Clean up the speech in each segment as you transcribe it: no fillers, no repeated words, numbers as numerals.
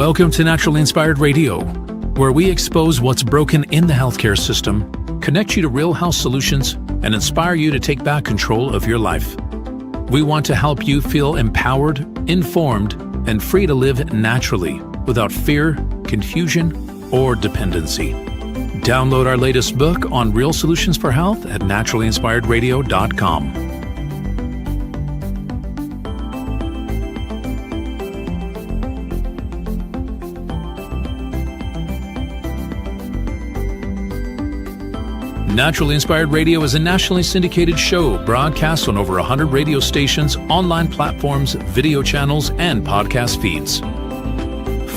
Welcome to Naturally Inspired Radio, where we expose what's broken in the healthcare system, connect you to real health solutions, and inspire you to take back control of your life. We want to help you feel empowered, informed, and free to live naturally without fear, confusion, or dependency. Download our latest book on real solutions for health at naturallyinspiredradio.com. Naturally Inspired Radio is a nationally syndicated show broadcast on over 100 radio stations, online platforms, video channels, and podcast feeds.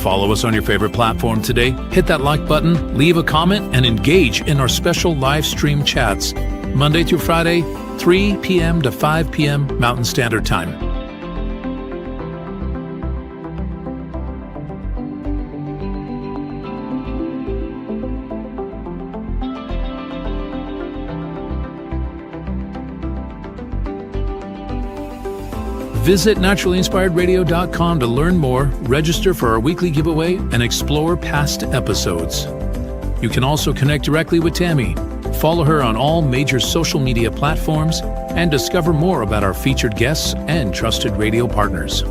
Follow us on your favorite platform today, hit that like button, leave a comment, and engage in our special live stream chats, Monday through Friday, 3 p.m. to 5 p.m. Mountain Standard Time. Visit naturallyinspiredradio.com to learn more, register for our weekly giveaway, and explore past episodes. You can also connect directly with Tammy, follow her on all major social media platforms, and discover more about our featured guests and trusted radio partners.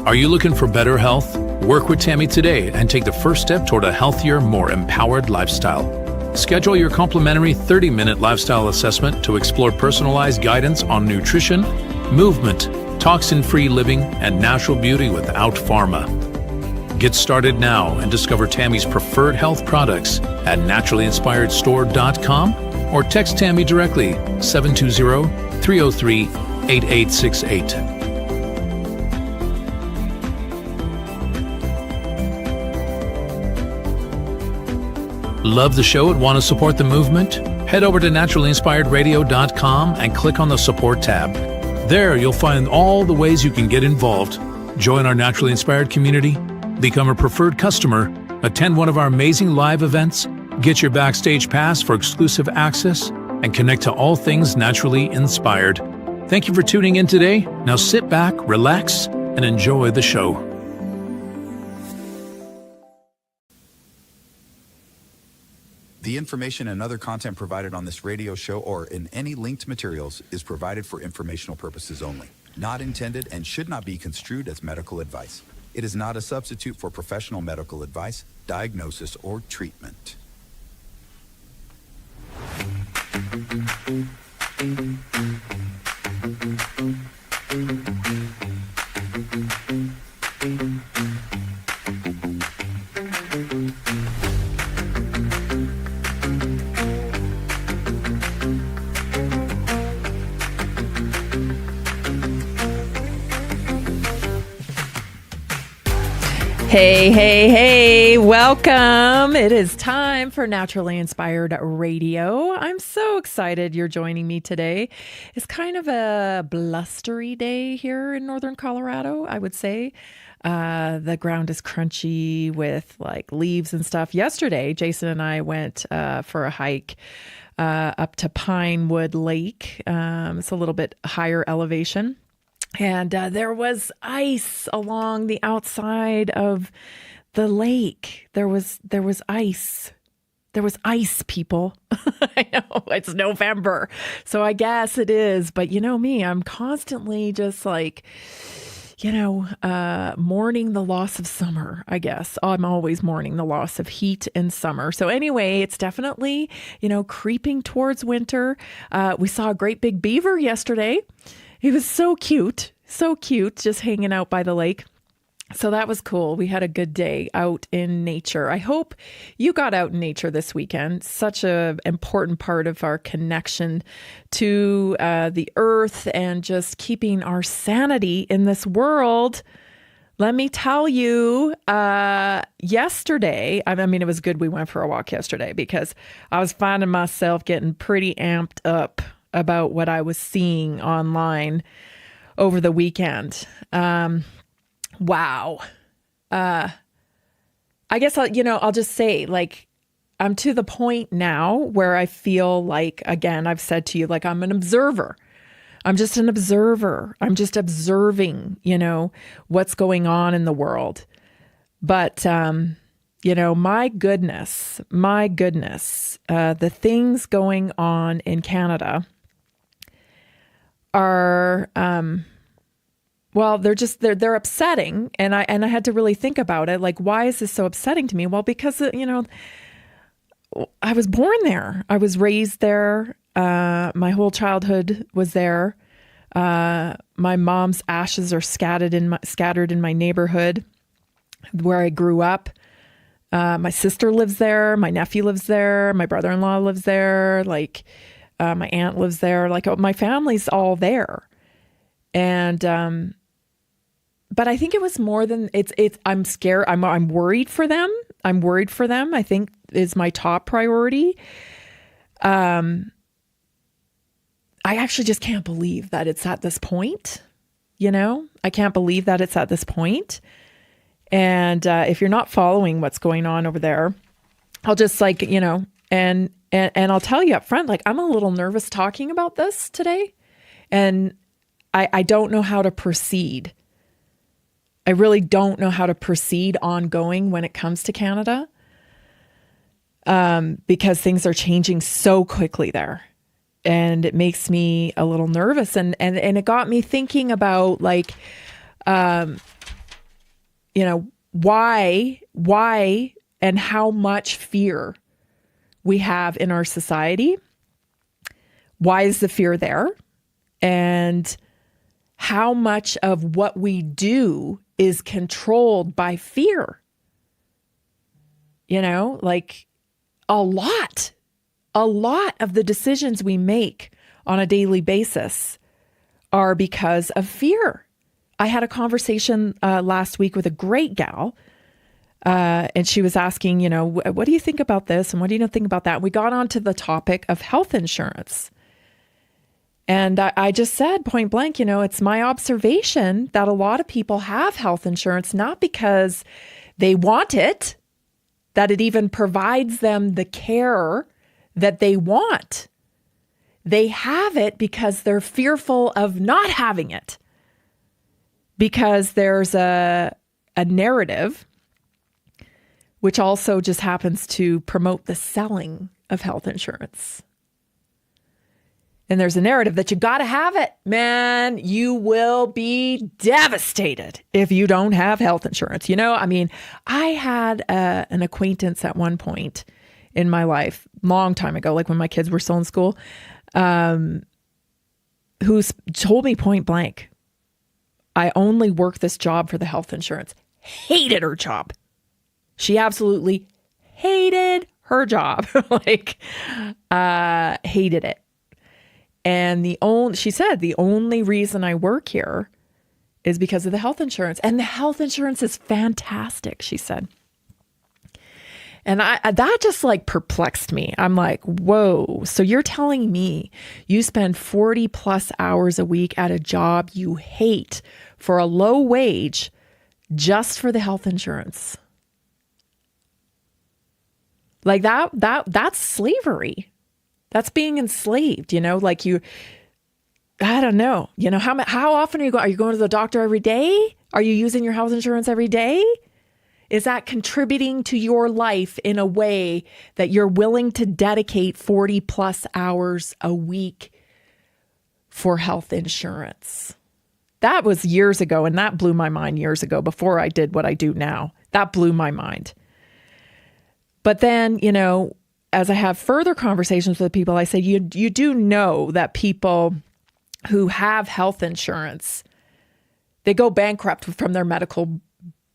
Are you looking for better health? Work with Tammy today and take the first step toward a healthier, more empowered lifestyle. Schedule your complimentary 30-minute lifestyle assessment to explore personalized guidance on nutrition, movement, toxin-free living, and natural beauty without pharma. Get started now and discover Tammy's preferred health products at naturallyinspiredstore.com or text Tammy directly 720-303-8868. Love the show and want to support the movement? Head over to naturallyinspiredradio.com and click on the support tab. There you'll find all the ways you can get involved. Join our Naturally Inspired community, become a preferred customer, attend one of our amazing live events, get your backstage pass for exclusive access, and connect to all things naturally inspired. Thank you for tuning in today. Now sit back, relax, and enjoy the show. The information and other content provided on this radio show or in any linked materials is provided for informational purposes only, not intended and should not be construed as medical advice. It is not a substitute for professional medical advice, diagnosis, or treatment. Hey, hey, hey, welcome. It is time for Naturally Inspired Radio. I'm so excited you're joining me today. It's kind of a blustery day here in northern Colorado, I would say. The ground is crunchy with like leaves and stuff. Yesterday, Jason and I went for a hike up to Pinewood Lake. It's a little bit higher elevation. And there was ice along the outside of the lake. There was ice. There was ice, people. I know it's November, so I guess it is. But you know me, I'm constantly just like, mourning the loss of summer, I guess. I'm always mourning the loss of heat in summer. So anyway, it's definitely, creeping towards winter. We saw a great big beaver yesterday. He was so cute, just hanging out by the lake. So that was cool. We had a good day out in nature. I hope you got out in nature this weekend. Such an important part of our connection to the earth and just keeping our sanity in this world. Let me tell you, yesterday, it was good we went for a walk yesterday because I was finding myself getting pretty amped up about what I was seeing online over the weekend. Wow. I guess I'll just say, like, I'm to the point now where I feel like, again, I've said to you, like I'm an observer. I'm just an observer. I'm just observing, what's going on in the world. But, my goodness, the things going on in Canada are, they're upsetting. And I had to really think about it. Like, why is this so upsetting to me? Well, because, I was born there. I was raised there. My whole childhood was there. My mom's ashes are scattered in my neighborhood where I grew up. My sister lives there. My nephew lives there. My brother-in-law lives there. Like, my aunt lives there. Like, my family's all there. And, but I think it was more than I'm scared. I'm worried for them. I think is my top priority. I actually just can't believe that it's at this point. I can't believe that it's at this point. And if you're not following what's going on over there, I'll just and I'll tell you up front, like, I'm a little nervous talking about this today, and I don't know how to proceed. I really don't know how to proceed ongoing when it comes to Canada, because things are changing so quickly there. And it makes me a little nervous. And it got me thinking about, like, why and how much fear we have in our society. Why is the fear there? And how much of what we do is controlled by fear? Like, a lot of the decisions we make on a daily basis are because of fear. I had a conversation last week with a great gal, and she was asking, what do you think about this? And what do you think about that? We got onto the topic of health insurance. And I just said point blank, it's my observation that a lot of people have health insurance, not because they want it, that it even provides them the care that they want. They have it because they're fearful of not having it. Because there's a narrative, which also just happens to promote the selling of health insurance. And there's a narrative that you got to have it, man. You will be devastated if you don't have health insurance. I had an acquaintance at one point in my life, long time ago, like when my kids were still in school, who told me point blank, I only work this job for the health insurance. Hated her job. She absolutely hated her job. Hated it. And she said, the only reason I work here is because of the health insurance. And the health insurance is fantastic, she said. And that just perplexed me. I'm like, whoa. So you're telling me you spend 40 plus hours a week at a job you hate for a low wage just for the health insurance? Like that's slavery. That's being enslaved, I don't know, how often are you going to the doctor every day? Are you using your health insurance every day? Is that contributing to your life in a way that you're willing to dedicate 40 plus hours a week for health insurance? That was years ago, and that blew my mind years ago before I did what I do now. That blew my mind. But then, as I have further conversations with people, I say, you do know that people who have health insurance, they go bankrupt from their medical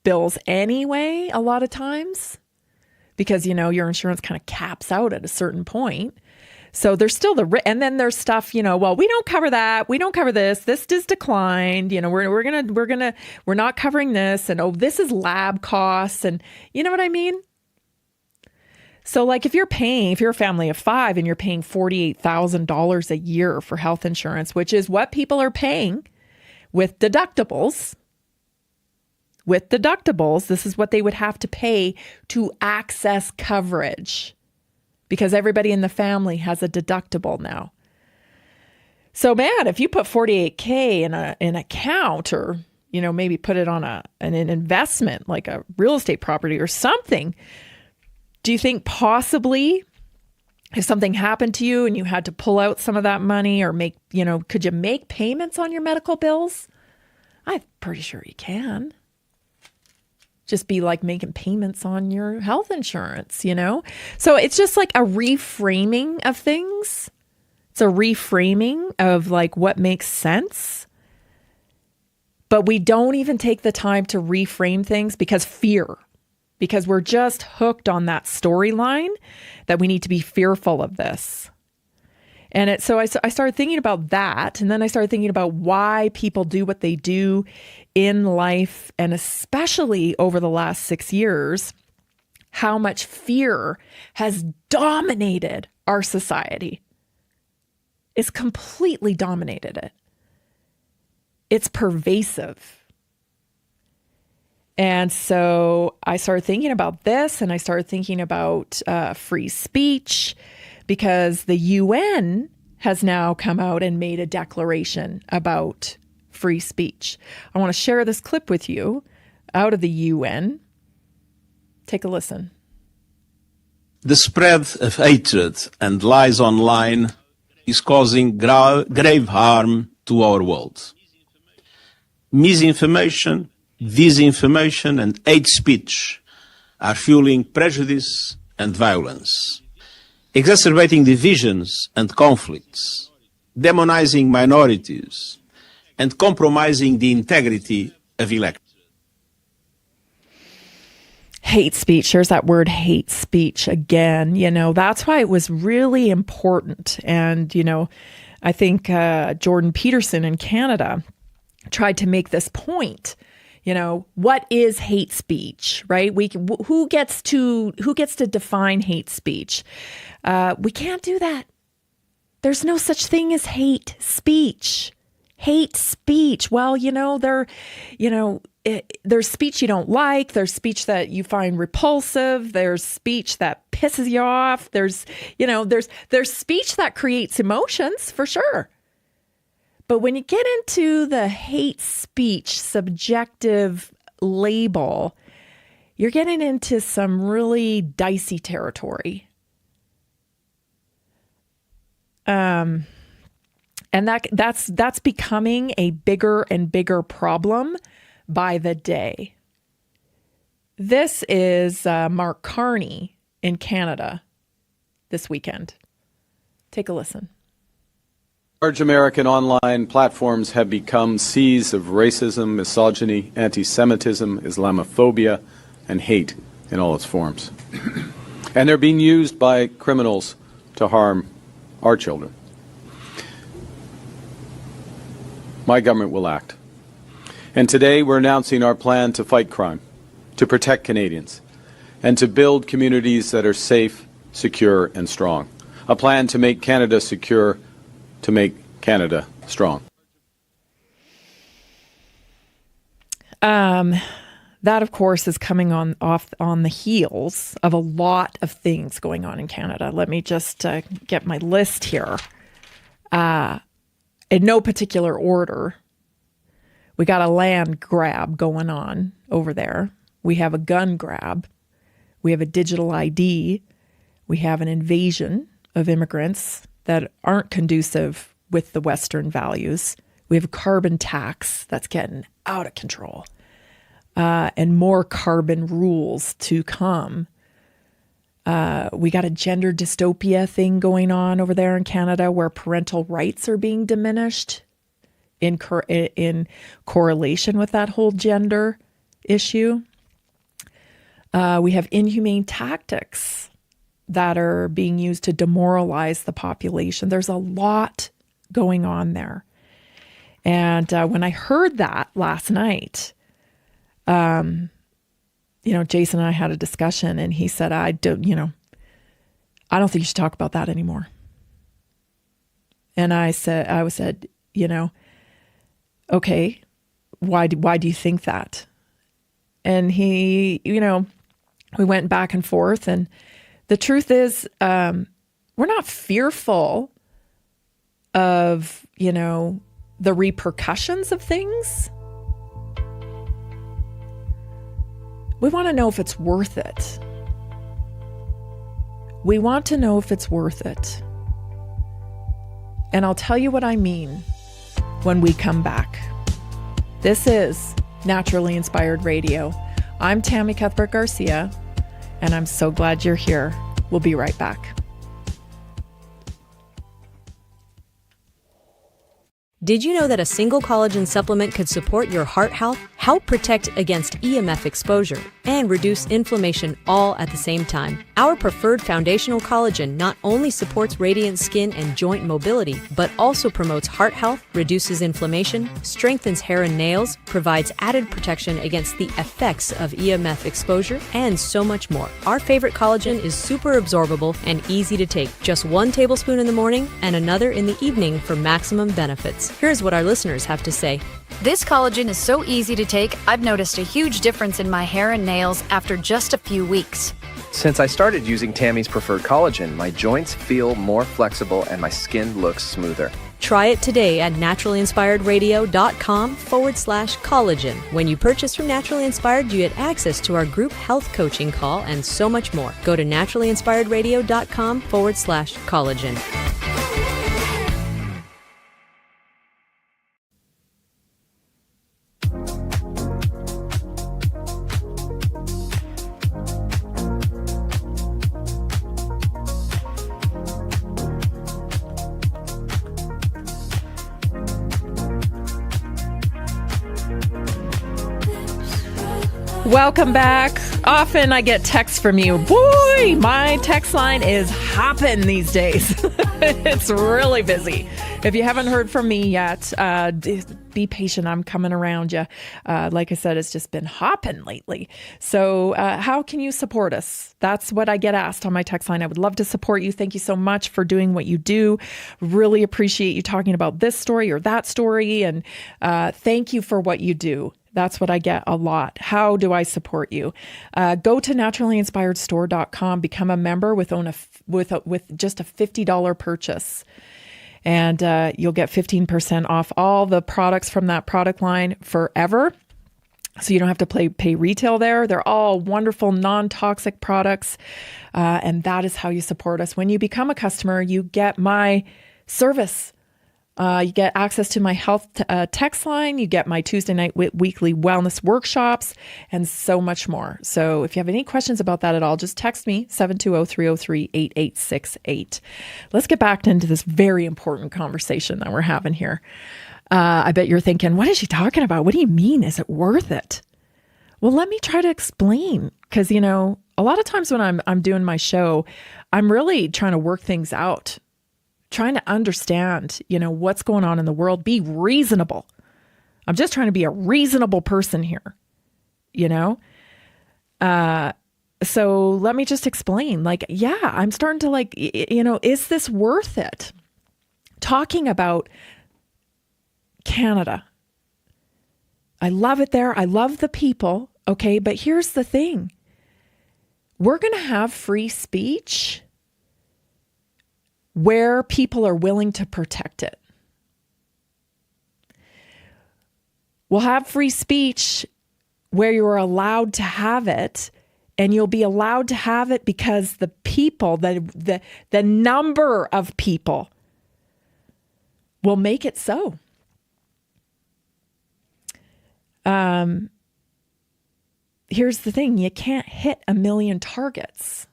bills anyway, a lot of times, because, your insurance kind of caps out at a certain point. So there's still and then there's stuff, well, we don't cover that. We don't cover this. This is declined. We're not covering this. And, this is lab costs. And you know what I mean? So if you're a family of 5 and you're paying $48,000 a year for health insurance, which is what people are paying with deductibles, this is what they would have to pay to access coverage. because everybody in the family has a deductible now. So man, if you put $48K in an account, or maybe put it on an investment like a real estate property or something, do you think possibly if something happened to you and you had to pull out some of that money, or could you make payments on your medical bills? I'm pretty sure you can. Just be like making payments on your health insurance, So it's just like a reframing of things. It's a reframing of like what makes sense. But we don't even take the time to reframe things because we're just hooked on that storyline that we need to be fearful of this. And so I started thinking about that. And then I started thinking about why people do what they do in life. And especially over the last 6 years, how much fear has dominated our society. It's completely dominated it. It's pervasive. And so I started thinking about this, and I started thinking about free speech, because the UN has now come out and made a declaration about free speech. I want to share this clip with you out of the UN. Take a listen. The spread of hatred and lies online is causing grave harm to our world. Misinformation, disinformation, and hate speech are fueling prejudice and violence, exacerbating divisions and conflicts, demonizing minorities, and compromising the integrity of elections. Hate speech. There's that word hate speech again. That's why it was really important. And, I think Jordan Peterson in Canada tried to make this point. What is hate speech, right? Who gets to define hate speech? We can't do that. There's no such thing as hate speech. Hate speech. Well, there's speech you don't like. There's speech that you find repulsive. There's speech that pisses you off. There's speech that creates emotions for sure. But when you get into the hate speech subjective label, you're getting into some really dicey territory. And that's becoming a bigger and bigger problem by the day. This is Mark Carney in Canada this weekend. Take a listen. Large American online platforms have become seas of racism, misogyny, anti-Semitism, Islamophobia, and hate in all its forms. And they're being used by criminals to harm our children. My government will act. And today we're announcing our plan to fight crime, to protect Canadians, and to build communities that are safe, secure, and strong. A plan to make Canada secure, to make Canada strong. That, of course, is coming on the heels of a lot of things going on in Canada. Let me just get my list here. In no particular order, we got a land grab going on over there. We have a gun grab. We have a digital ID. We have an invasion of immigrants that aren't conducive with the Western values. We have a carbon tax that's getting out of control. And more carbon rules to come. We got a gender dystopia thing going on over there in Canada where parental rights are being diminished in correlation with that whole gender issue. We have inhumane tactics that are being used to demoralize the population. There's a lot going on there. And when I heard that last night, Jason and I had a discussion, and he said, I don't think you should talk about that anymore. And I said, okay, why do you think that? And he, we went back and forth, and The truth is, we're not fearful of, the repercussions of things. We want to know if it's worth it. We want to know if it's worth it. And I'll tell you what I mean when we come back. This is Naturally Inspired Radio. I'm Tammy Cuthbert-Garcia, and I'm so glad you're here. We'll be right back. Did you know that a single collagen supplement could support your heart health, help protect against EMF exposure, and reduce inflammation all at the same time? Our preferred foundational collagen not only supports radiant skin and joint mobility, but also promotes heart health, reduces inflammation, strengthens hair and nails, provides added protection against the effects of EMF exposure, and so much more. Our favorite collagen is super absorbable and easy to take. Just 1 tablespoon in the morning and another in the evening for maximum benefits. Here's what our listeners have to say. This collagen is so easy to take, I've noticed a huge difference in my hair and nails after just a few weeks. Since I started using Tammy's preferred collagen, my joints feel more flexible and my skin looks smoother. Try it today at naturallyinspiredradio.com/collagen. When you purchase from Naturally Inspired, you get access to our group health coaching call and so much more. Go to naturallyinspiredradio.com/collagen. Welcome back. Often I get texts from you. Boy, my text line is hopping these days. It's really busy. If you haven't heard from me yet, be patient. I'm coming around you. Like I said, it's just been hopping lately. So how can you support us? That's what I get asked on my text line. I would love to support you. Thank you so much for doing what you do. Really appreciate you talking about this story or that story. And thank you for what you do. That's what I get a lot. How do I support you? Go to naturallyinspiredstore.com, become a member with just a $50 purchase. And you'll get 15% off all the products from that product line forever. So you don't have to pay retail there. They're all wonderful, non-toxic products. And that is how you support us. When you become a customer, you get my service. You get access to my health text line. You get my Tuesday night weekly wellness workshops and so much more. So if you have any questions about that at all, just text me 720-303-8868. Let's get back into this very important conversation that we're having here. I bet you're thinking, what is she talking about? What do you mean? Is it worth it? Well, let me try to explain. Because, a lot of times when I'm doing my show, I'm really trying to work things out. Trying to understand, what's going on in the world, be reasonable. I'm just trying to be a reasonable person here, So let me just explain, I'm starting to is this worth it? Talking about Canada. I love it there. I love the people. Okay. But here's the thing. We're going to have free speech where people are willing to protect it. We'll have free speech where you're allowed to have it, and you'll be allowed to have it because the people, the number of people will make it so. Here's the thing, you can't hit 1 million targets,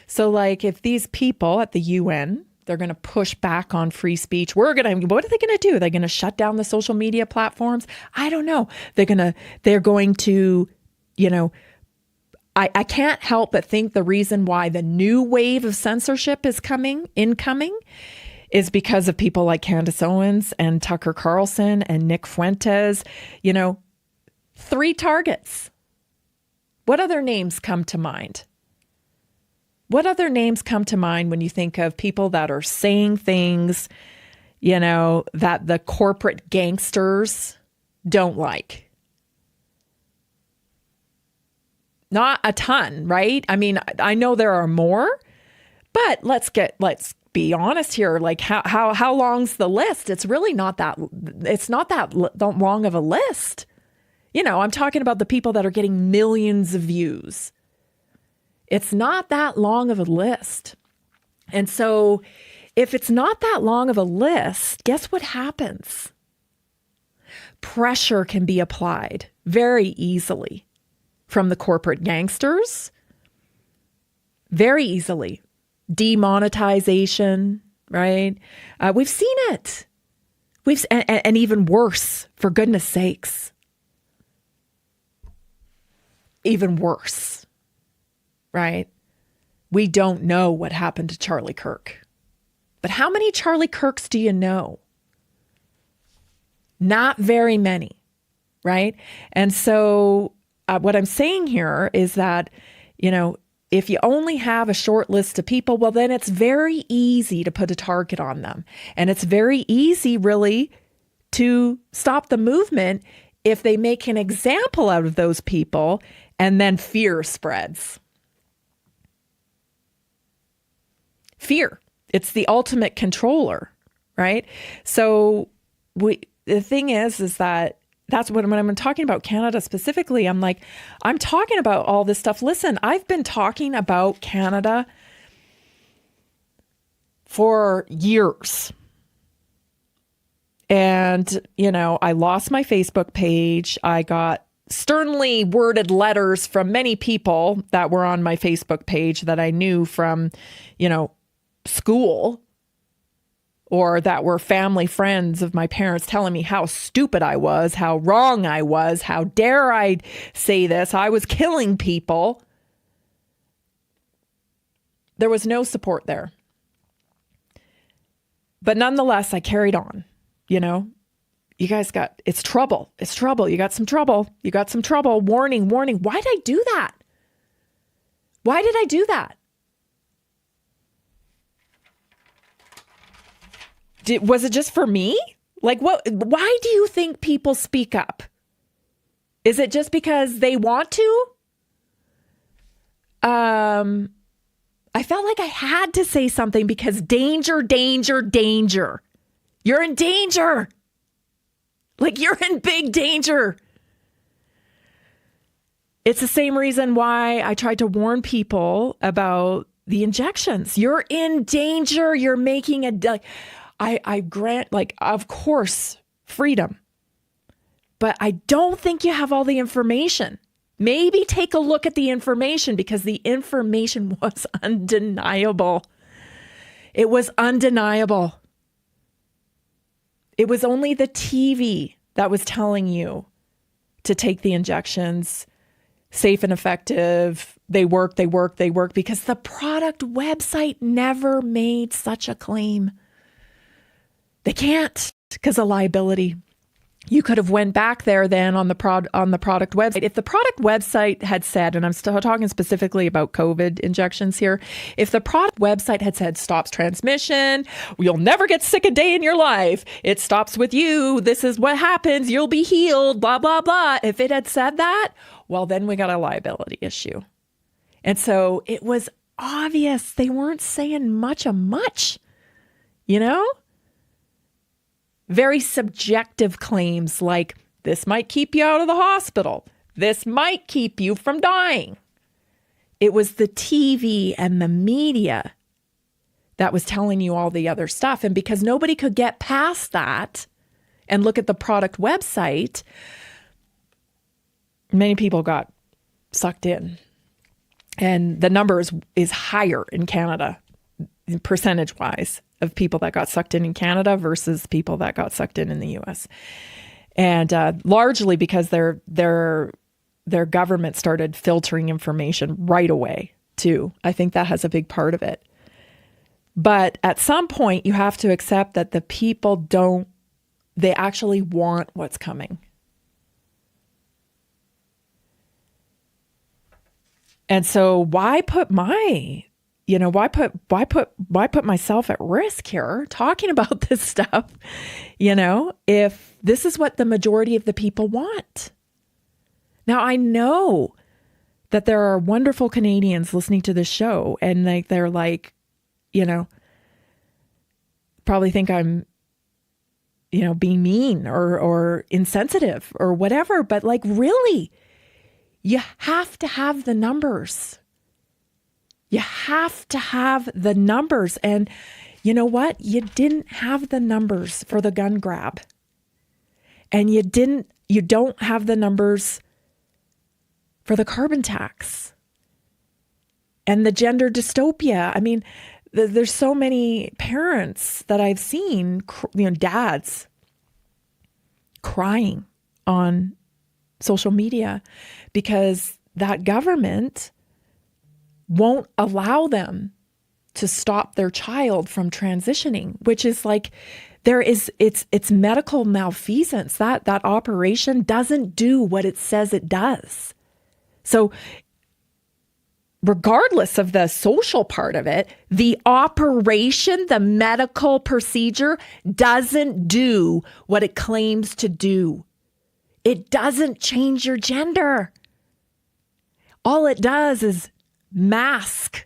So if these people at the UN, they're going to push back on free speech, what are they going to do? They're going to shut down the social media platforms? I don't know. They're going to, I can't help but think the reason why the new wave of censorship is incoming is because of people like Candace Owens and Tucker Carlson and Nick Fuentes, 3 targets. What other names come to mind? What other names come to mind when you think of people that are saying things, that the corporate gangsters don't like? Not a ton, right? I mean, I know there are more, but let's be honest here. Like how long's the list? It's really not that long of a list. You know, I'm talking about the people that are getting millions of views. It's not that long of a list. And so if it's not that long of a list, guess what happens? Pressure can be applied very easily from the corporate gangsters. Very easily. Demonetization, right? We've seen it. And even worse, for goodness sakes. Even worse, right? We don't know what happened to Charlie Kirk. But how many Charlie Kirks do you know? Not very many, right? And so what I'm saying here is that, you know, if you only have a short list of people, well, then it's very easy to put a target on them. And it's very easy, really, to stop the movement if they make an example out of those people and then fear spreads. Fear. It's the ultimate controller, right? So the thing is that that's when I'm talking about Canada specifically, I'm talking about all this stuff. Listen, I've been talking about Canada for years. And, you know, I lost my Facebook page. I got sternly worded letters from many people that were on my Facebook page that I knew from, you know, school, or that were family friends of my parents telling me how stupid I was, how wrong I was, how dare I say this, I was killing people. There was no support there. But nonetheless, I carried on, you know. You guys it's trouble. It's trouble. You got some trouble. You got some trouble. Warning, warning. Why did I do that? Why did I do that? Was it just for me? Like, why do you think people speak up? Is it just because they want to? I felt like I had to say something because danger, danger, danger. You're in danger. Like, you're in big danger. It's the same reason why I tried to warn people about the injections. You're in danger. You're making I grant, of course, freedom. But I don't think you have all the information. Maybe take a look at the information, because the information was undeniable. It was undeniable. It was only the TV that was telling you to take the injections, safe and effective. They work, because the product website never made such a claim. They can't, because of liability. You could have went back there then on the product website. If the product website had said, and I'm still talking specifically about COVID injections here, if the product website had said stops transmission, you'll never get sick a day in your life, it stops with you, this is what happens, you'll be healed, blah, blah, blah. If it had said that, well, then we got a liability issue. And so it was obvious they weren't saying much, you know? Very subjective claims like, this might keep you out of the hospital. This might keep you from dying. It was the TV and the media that was telling you all the other stuff. And because nobody could get past that and look at the product website, many people got sucked in. And the number is higher in Canada, percentage-wise, of people that got sucked in Canada versus people that got sucked in the U.S. And largely because their government started filtering information right away, too. I think that has a big part of it. But at some point, you have to accept that the people they actually want what's coming. And so why put myself at risk here talking about this stuff, if this is what the majority of the people want? Now, I know that there are wonderful Canadians listening to this show, and like they're like, probably think I'm, being mean or insensitive or whatever. But like, really, you have to have the numbers. You have to have the numbers. And you know what? You didn't have the numbers for the gun grab. And you don't have the numbers for the carbon tax and the gender dystopia. I mean, there's so many parents that I've seen, dads crying on social media because that government won't allow them to stop their child from transitioning, which is like, it's medical malfeasance. That operation doesn't do what it says it does. So regardless of the social part of it, the operation, the medical procedure doesn't do what it claims to do. It doesn't change your gender. All it does is mask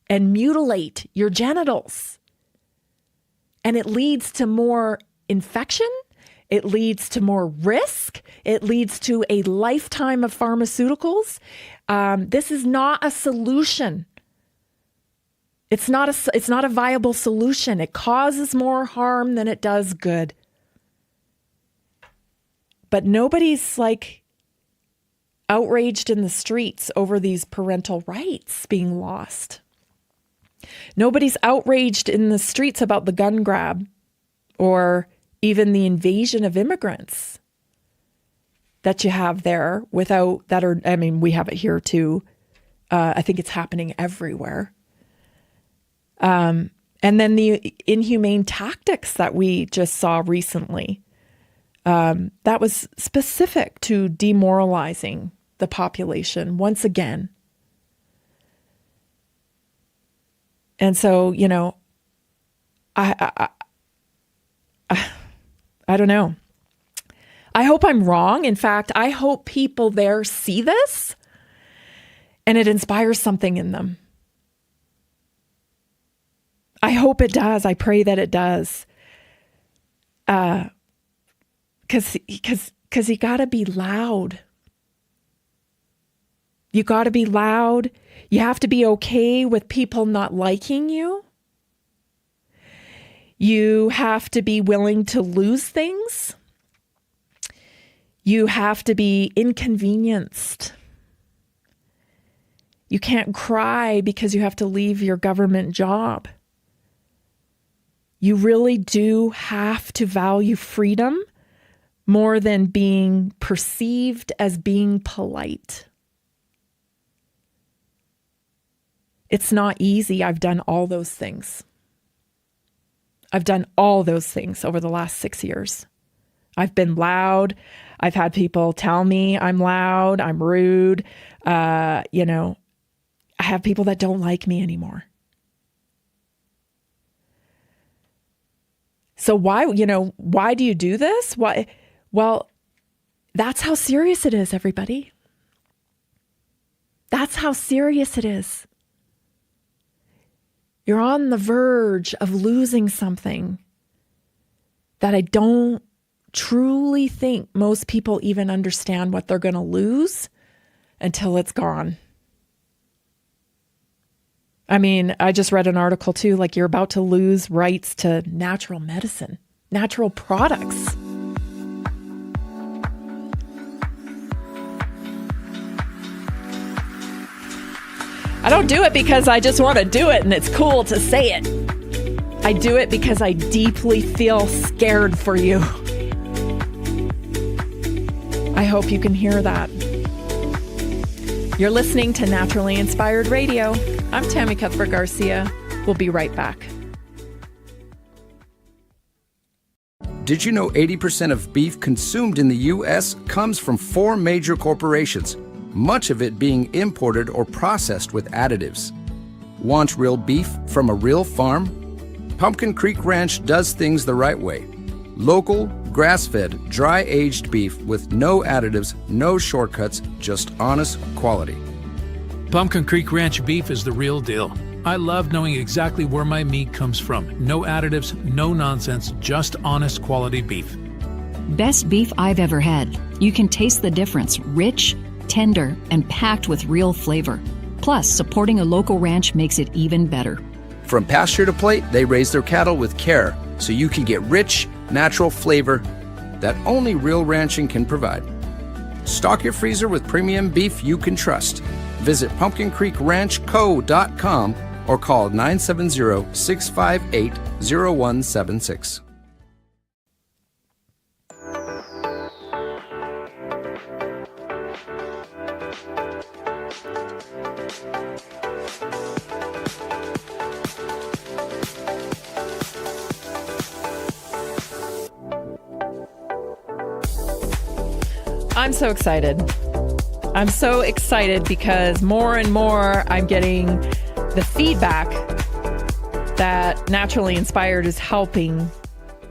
and mutilate your genitals. And it leads to more infection. It leads to more risk. It leads to a lifetime of pharmaceuticals. This is not a solution. It's not a viable solution. It causes more harm than it does good. But nobody's like outraged in the streets over these parental rights being lost. Nobody's outraged in the streets about the gun grab or even the invasion of immigrants that you have there we have it here too. I think it's happening everywhere. And then the inhumane tactics that we just saw recently, that was specific to demoralizing the population once again. And so, I don't know. I hope I'm wrong. In fact, I hope people there see this and it inspires something in them. I hope it does. I pray that it does. Because you got to be loud. You got to be loud. You have to be okay with people not liking you. You have to be willing to lose things. You have to be inconvenienced. You can't cry because you have to leave your government job. You really do have to value freedom more than being perceived as being polite. It's not easy. I've done all those things. I've done all those things over the last 6 years. I've been loud. I've had people tell me I'm loud, I'm rude. I have people that don't like me anymore. So why do you do this? Why? Well, that's how serious it is, everybody. That's how serious it is. You're on the verge of losing something that I don't truly think most people even understand what they're going to lose until it's gone. I mean, I just read an article too, like you're about to lose rights to natural medicine, natural products. I don't do it because I just want to do it and it's cool to say it. I do it because I deeply feel scared for you. I hope you can hear that. You're listening to Naturally Inspired Radio. I'm Tammy Cuthbert Garcia. We'll be right back. Did you know 80% of beef consumed in the U.S. comes from 4 major corporations, much of it being imported or processed with additives? Want real beef from a real farm? Pumpkin Creek Ranch does things the right way. Local, grass-fed, dry-aged beef with no additives, no shortcuts, just honest quality. Pumpkin Creek Ranch beef is the real deal. I love knowing exactly where my meat comes from. No additives, no nonsense, just honest quality beef. Best beef I've ever had. You can taste the difference. Rich, tender, and packed with real flavor. Plus, supporting a local ranch makes it even better. From pasture to plate, they raise their cattle with care so you can get rich, natural flavor that only real ranching can provide. Stock your freezer with premium beef you can trust. Visit pumpkincreekranchco.com or call 970-658-0176. I'm so excited. I'm so excited because more and more I'm getting the feedback that Naturally Inspired is helping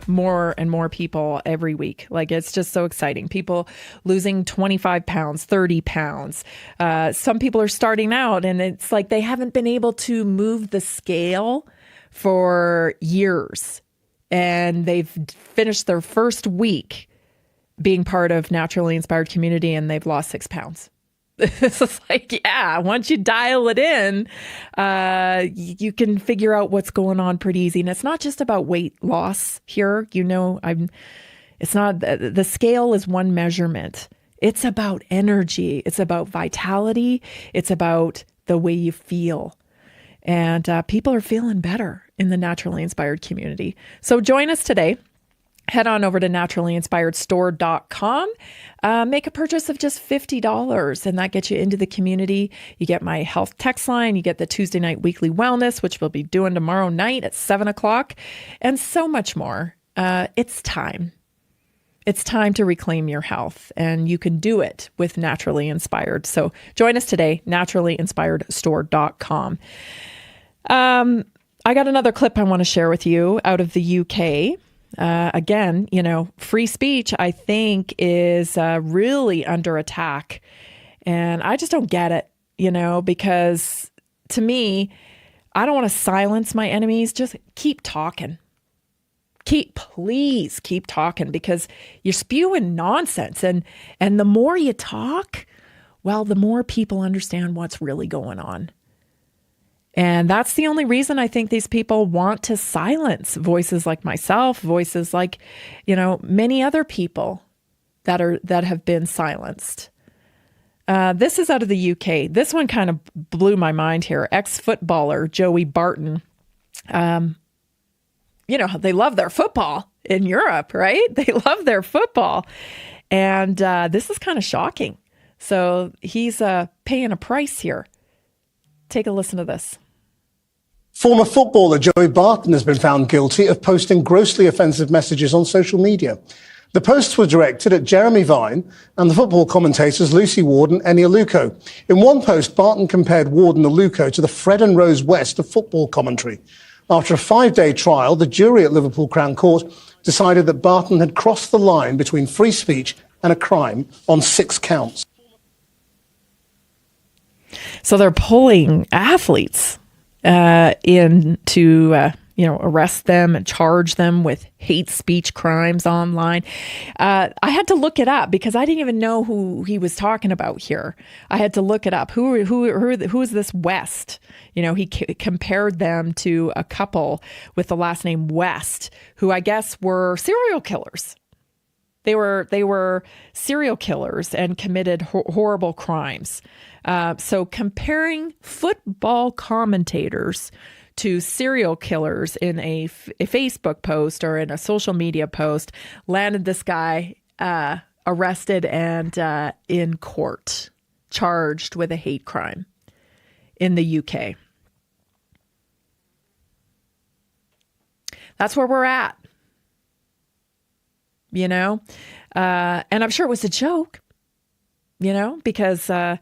more and more people every week. Like, it's just so exciting. People losing 25 pounds, 30 pounds. Some people are starting out and it's like they haven't been able to move the scale for years. And they've finished their first week being part of Naturally Inspired community and they've lost 6 pounds. It's just like, yeah, once you dial it in, you can figure out what's going on pretty easy. And it's not just about weight loss here. It's not, the scale is one measurement. It's about energy. It's about vitality. It's about the way you feel. And people are feeling better in the Naturally Inspired community. So join us today. Head on over to naturallyinspiredstore.com. Make a purchase of just $50, and that gets you into the community. You get my health text line. You get the Tuesday night weekly wellness, which we'll be doing tomorrow night at 7 o'clock, and so much more. It's time. It's time to reclaim your health, and you can do it with Naturally Inspired. So join us today, naturallyinspiredstore.com. I got another clip I want to share with you out of the UK. Again, free speech, I think, is really under attack. And I just don't get it, because to me, I don't want to silence my enemies. Just keep talking. Please keep talking, because you're spewing nonsense. And the more you talk, well, the more people understand what's really going on. And that's the only reason I think these people want to silence voices like myself, voices like, many other people that have been silenced. This is out of the UK. This one kind of blew my mind here. Ex-footballer Joey Barton. They love their football in Europe, right? They love their football. And this is kind of shocking. So he's paying a price here. Take a listen to this. Former footballer Joey Barton has been found guilty of posting grossly offensive messages on social media. The posts were directed at Jeremy Vine and the football commentators Lucy Ward and Eni Aluko. In one post, Barton compared Ward and Aluko to the Fred and Rose West of football commentary. After a 5-day trial, the jury at Liverpool Crown Court decided that Barton had crossed the line between free speech and a crime on 6 counts. So they're pulling athletes in to, arrest them and charge them with hate speech crimes online. I had to look it up because I didn't even know who he was talking about here. I had to look it up. Who is this West? He compared them to a couple with the last name West, who I guess were serial killers. They were serial killers and committed horrible crimes. So comparing football commentators to serial killers in a Facebook post or in a social media post landed this guy arrested and in court, charged with a hate crime in the UK. That's where we're at. And I'm sure it was a joke, because I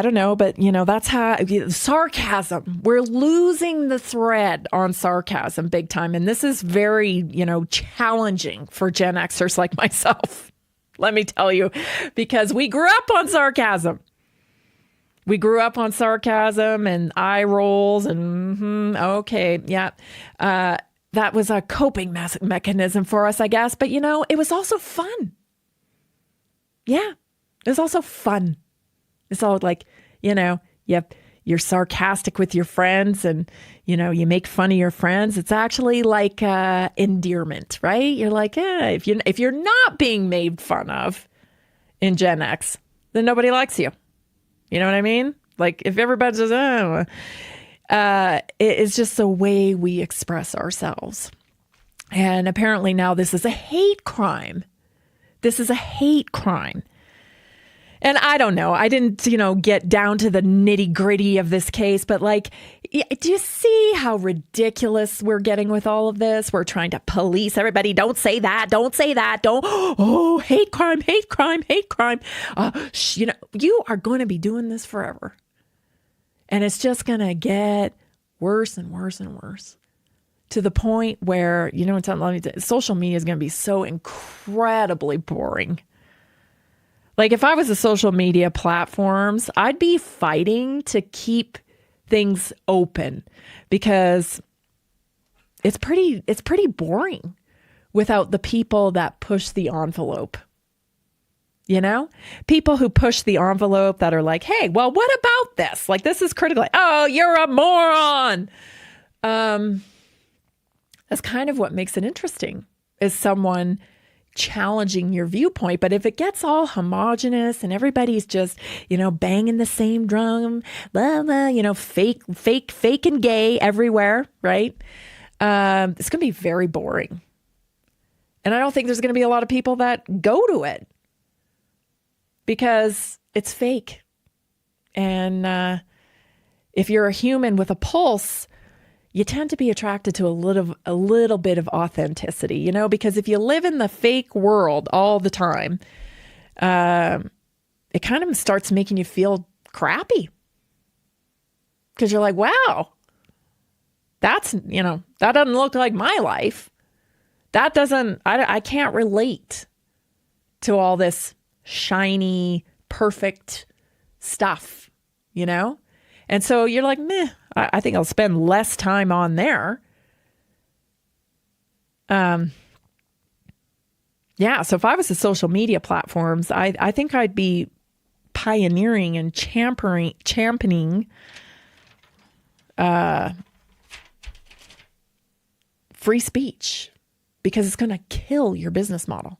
don't know, but that's how sarcasm, we're losing the thread on sarcasm big time. And this is very, challenging for Gen Xers like myself. Let me tell you, because we grew up on sarcasm. We grew up on sarcasm and eye rolls and okay, yeah. That was a coping mechanism for us, I guess. But, it was also fun. Yeah, it was also fun. It's all like, you're sarcastic with your friends and, you make fun of your friends. It's actually like endearment, right? You're like, if you're not being made fun of in Gen X, then nobody likes you. You know what I mean? Like if everybody says, it's just the way we express ourselves. And apparently now this is a hate crime. This is a hate crime. And I don't know. I didn't, get down to the nitty gritty of this case, but do you see how ridiculous we're getting with all of this? We're trying to police everybody. Don't say that. Don't say that. Oh, hate crime, hate crime, hate crime. You are going to be doing this forever. And it's just going to get worse and worse and worse to the point where, social media is going to be so incredibly boring. Like if I was a social media platforms, I'd be fighting to keep things open because it's pretty boring without the people that push the envelope. People who push the envelope that are like, hey, well, what about this? Like, this is critical. Oh, you're a moron. That's kind of what makes it interesting is someone challenging your viewpoint. But if it gets all homogenous and everybody's just, banging the same drum, blah, blah, fake and gay everywhere, right? It's going to be very boring. And I don't think there's going to be a lot of people that go to it because it's fake. And if you're a human with a pulse, you tend to be attracted to a little bit of authenticity, because if you live in the fake world all the time, it kind of starts making you feel crappy because you're like, wow, that doesn't look like my life. I can't relate to all this shiny, perfect stuff, And so you're like, meh, I think I'll spend less time on there. So if I was the social media platforms, I think I'd be pioneering and championing free speech because it's going to kill your business model.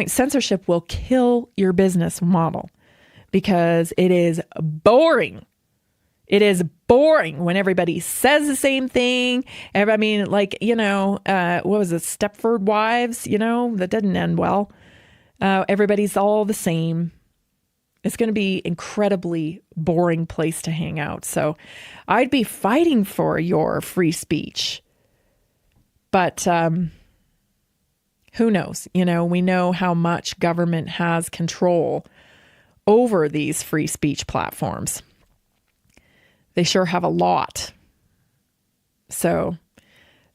Censorship will kill your business model. Because it is boring. It is boring when everybody says the same thing. What was it? Stepford Wives, that didn't end well. Everybody's all the same. It's going to be incredibly boring place to hang out. So I'd be fighting for your free speech. But who knows? We know how much government has control over these free speech platforms. They sure have a lot. So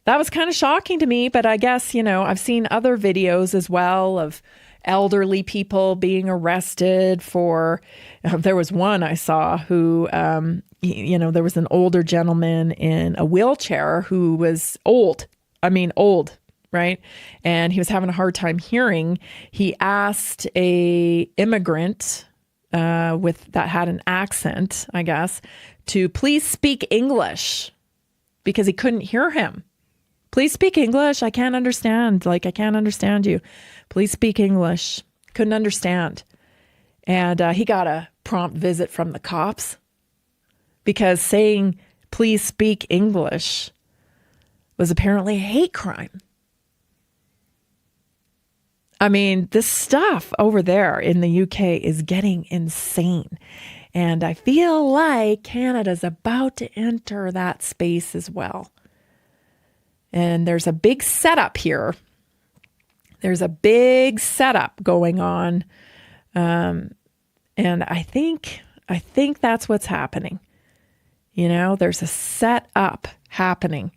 that was kind of shocking to me, but I guess, I've seen other videos as well of elderly people being arrested for, there was one I saw who, there was an older gentleman in a wheelchair who was old, right? And he was having a hard time hearing. He asked a immigrant that had an accent, I guess, to please speak English because he couldn't hear him. Please speak English. I can't understand. I can't understand you. Please speak English. Couldn't understand. And he got a prompt visit from the cops because saying, please speak English was apparently a hate crime. This stuff over there in the UK is getting insane. And I feel like Canada's about to enter that space as well. And there's a big setup here. There's a big setup going on. And I think that's what's happening. There's a setup happening.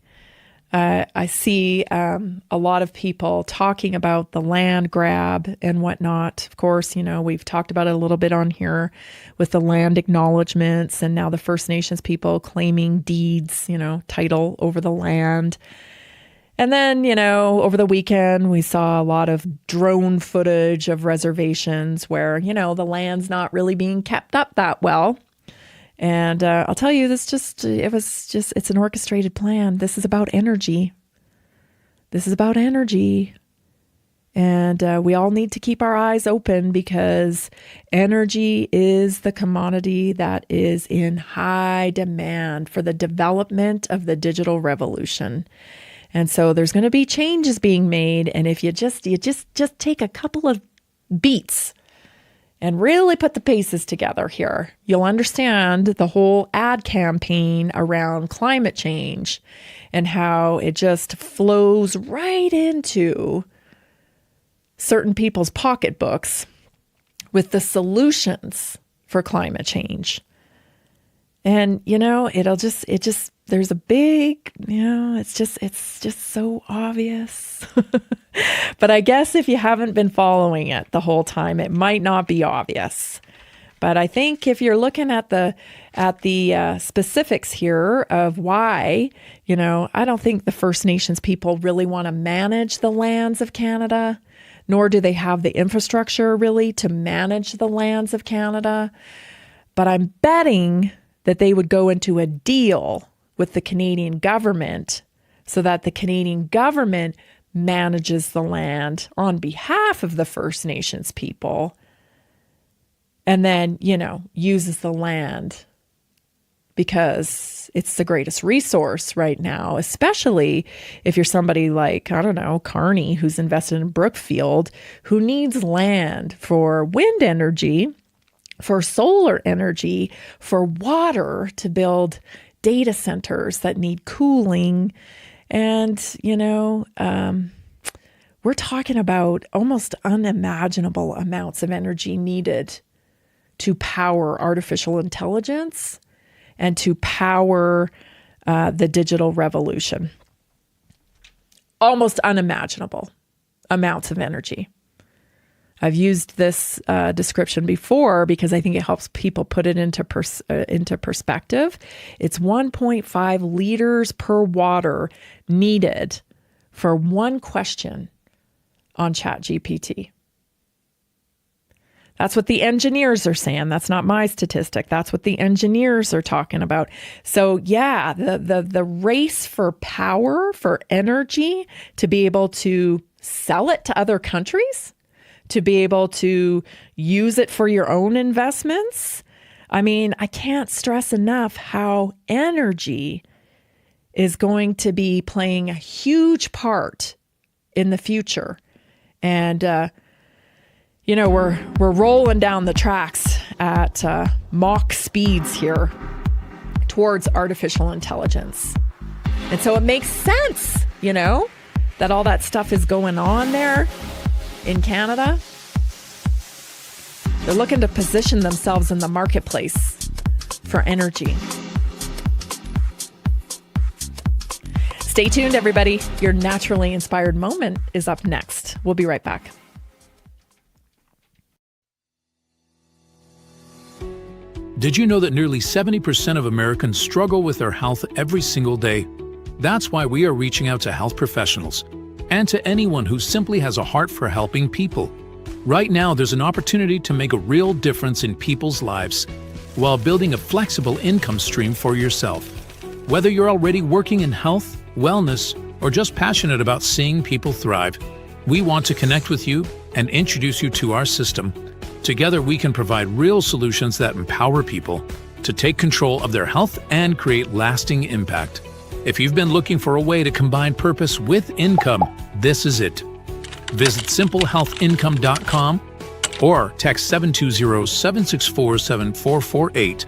I see a lot of people talking about the land grab and whatnot. Of course, we've talked about it a little bit on here with the land acknowledgements and now the First Nations people claiming deeds, title over the land. And then, over the weekend, we saw a lot of drone footage of reservations where, the land's not really being kept up that well. And I'll tell you, it's an orchestrated plan. This is about energy. And we all need to keep our eyes open because energy is the commodity that is in high demand for the development of the digital revolution. And so there's going to be changes being made. And if you just take a couple of beats and really put the pieces together here, you'll understand the whole ad campaign around climate change and how it just flows right into certain people's pocketbooks with the solutions for climate change. And, there's a big, it's just so obvious. But I guess if you haven't been following it the whole time, it might not be obvious. But I think if you're looking at the specifics here of why, I don't think the First Nations people really want to manage the lands of Canada, nor do they have the infrastructure really to manage the lands of Canada. But I'm betting that they would go into a deal with the Canadian government so that the Canadian government manages the land on behalf of the First Nations people and then, uses the land because it's the greatest resource right now, especially if you're somebody like, I don't know, Carney, who's invested in Brookfield, who needs land for wind energy, for solar energy, for water to build data centers that need cooling. And, we're talking about almost unimaginable amounts of energy needed to power artificial intelligence and to power the digital revolution. Almost unimaginable amounts of energy. I've used this description before because I think it helps people put it into perspective. It's 1.5 liters per water needed for one question on ChatGPT. That's what the engineers are saying. That's not my statistic. That's what the engineers are talking about. So yeah, the race for power, for energy, to be able to sell it to other countries, to be able to use it for your own investments. I mean, I can't stress enough how energy is going to be playing a huge part in the future. And, we're rolling down the tracks at Mach speeds here towards artificial intelligence. And so it makes sense, that all that stuff is going on there in Canada. They're looking to position themselves in the marketplace for energy. Stay tuned, everybody. Your naturally inspired moment is up next. We'll be right back. Did you know that nearly 70% of Americans struggle with their health every single day? That's why we are reaching out to health professionals and to anyone who simply has a heart for helping people. Right now, there's an opportunity to make a real difference in people's lives while building a flexible income stream for yourself. Whether you're already working in health, wellness, or just passionate about seeing people thrive, we want to connect with you and introduce you to our system. Together, we can provide real solutions that empower people to take control of their health and create lasting impact. If you've been looking for a way to combine purpose with income, this is it. Visit simplehealthincome.com or text 720-764-7448.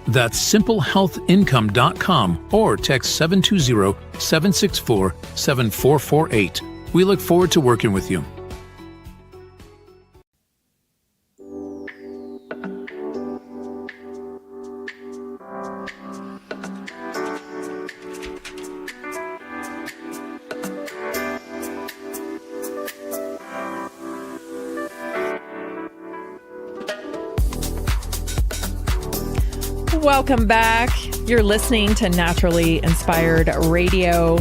That's simplehealthincome.com or text 720-764-7448. We look forward to working with you. Welcome back. You're listening to Naturally Inspired Radio.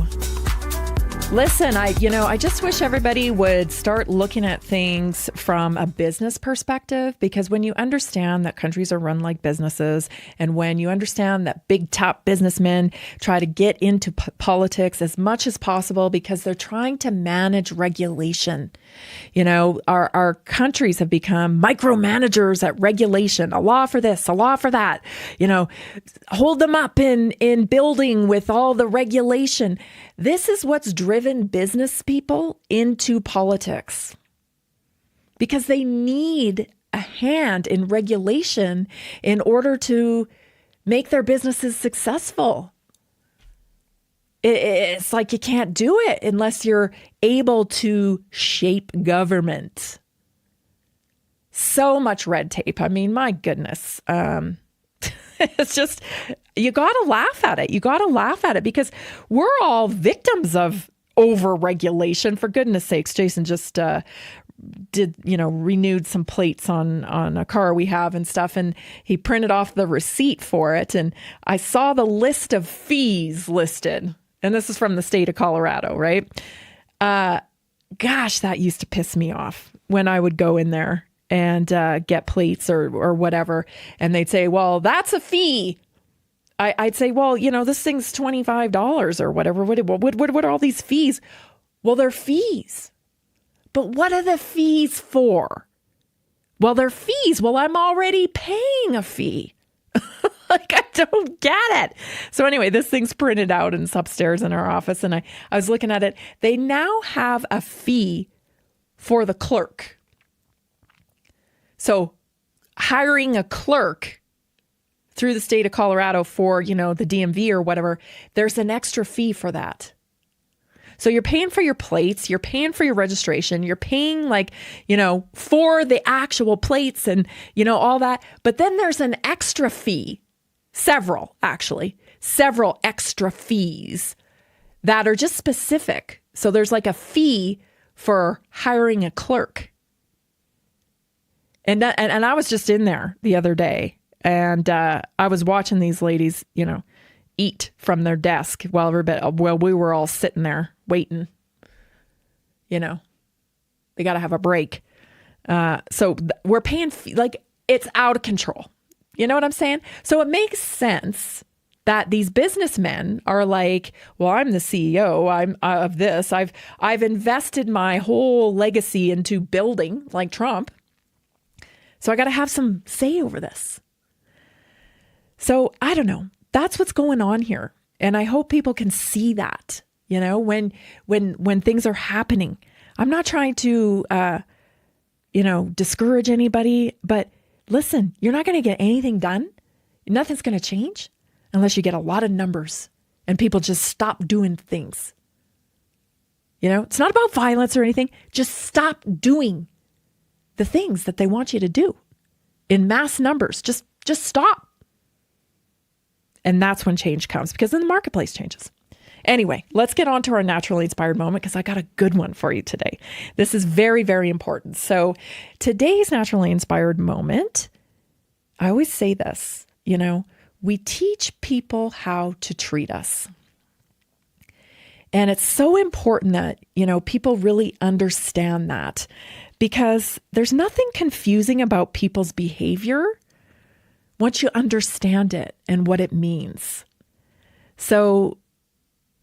Listen, I just wish everybody would start looking at things from a business perspective, because when you understand that countries are run like businesses, and when you understand that big top businessmen try to get into politics as much as possible because they're trying to manage regulation. Our countries have become micromanagers at regulation, a law for this, a law for that, hold them up in building with all the regulation. This is what's driven business people into politics, because they need a hand in regulation in order to make their businesses successful. It's like you can't do it unless you're able to shape government. So much red tape. I mean, my goodness. It's just, you got to laugh at it. You got to laugh at it because we're all victims of over-regulation. For goodness sakes, Jason just renewed some plates on a car we have and stuff, and he printed off the receipt for it. And I saw the list of fees listed, and this is from the state of Colorado, right? Gosh, that used to piss me off when I would go in there and get plates or whatever. And they'd say, well, that's a fee. I'd say, well, this thing's $25 or whatever. What are all these fees? Well, they're fees. But what are the fees for? Well, they're fees. Well, I'm already paying a fee. Like, I don't get it. So anyway, this thing's printed out and it's upstairs in our office. And I was looking at it. They now have a fee for the clerk. So hiring a clerk through the state of Colorado for, the DMV or whatever, there's an extra fee for that. So you're paying for your plates, you're paying for your registration, you're paying for the actual plates and, all that. But then there's an extra fee, several extra fees that are just specific. So there's like a fee for hiring a clerk. And I was just in there the other day, and I was watching these ladies, eat from their desk while we were all sitting there waiting. They got to have a break. So we're paying it's out of control. You know what I'm saying? So it makes sense that these businessmen are like, well, I'm the CEO. I'm of this. I've invested my whole legacy into building, like Trump. So I got to have some say over this. So I don't know. That's what's going on here. And I hope people can see that, when things are happening. I'm not trying to, discourage anybody, but listen, you're not going to get anything done. Nothing's going to change unless you get a lot of numbers and people just stop doing things. It's not about violence or anything. Just stop doing the things that they want you to do in mass numbers. Just stop. And that's when change comes, because then the marketplace changes. Anyway, let's get on to our naturally inspired moment, because I got a good one for you today. This is very, very important. So today's naturally inspired moment, I always say this, we teach people how to treat us. And it's so important that, people really understand that, because there's nothing confusing about people's behavior once you understand it and what it means. So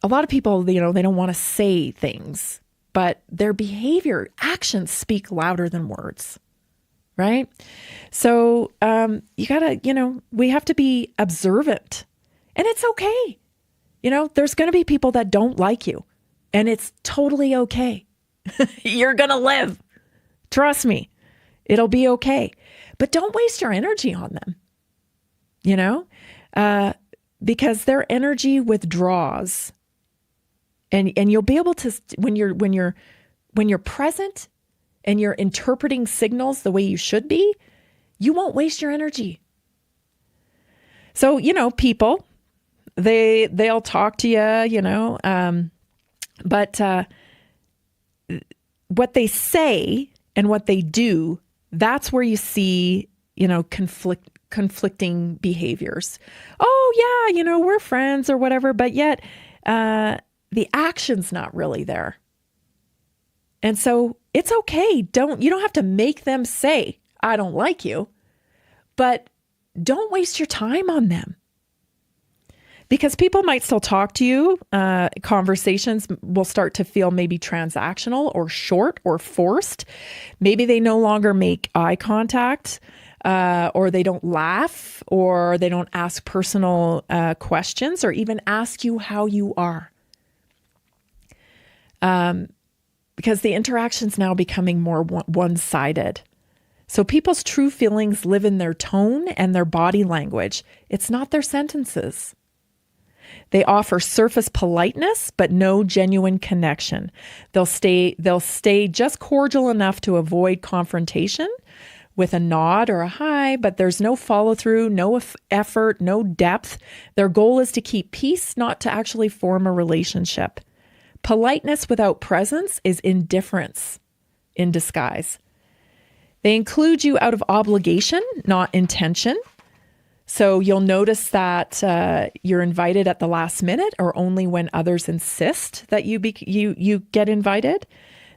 a lot of people, they don't want to say things, but their behavior, actions speak louder than words, right? So you gotta, we have to be observant, and it's okay. There's going to be people that don't like you, and it's totally okay. You're going to live. Trust me, it'll be okay. But don't waste your energy on them, because their energy withdraws. And you'll be able to, when you're present and you're interpreting signals the way you should be, you won't waste your energy. So, people, they'll talk to you, but what they say and what they do, that's where you see, conflicting behaviors. Oh yeah, we're friends or whatever, but yet the action's not really there. And so it's okay. You don't have to make them say, I don't like you, but don't waste your time on them. Because people might still talk to you. Conversations will start to feel maybe transactional or short or forced. Maybe they no longer make eye contact, or they don't laugh, or they don't ask personal questions, or even ask you how you are. Because the interaction's now becoming more one-sided. So people's true feelings live in their tone and their body language. It's not their sentences. They offer surface politeness, but no genuine connection. They'll stay just cordial enough to avoid confrontation with a nod or a hi, but there's no follow through, no effort, no depth. Their goal is to keep peace, not to actually form a relationship. Politeness without presence is indifference in disguise. They include you out of obligation, not intention. So you'll notice that you're invited at the last minute or only when others insist that you get invited.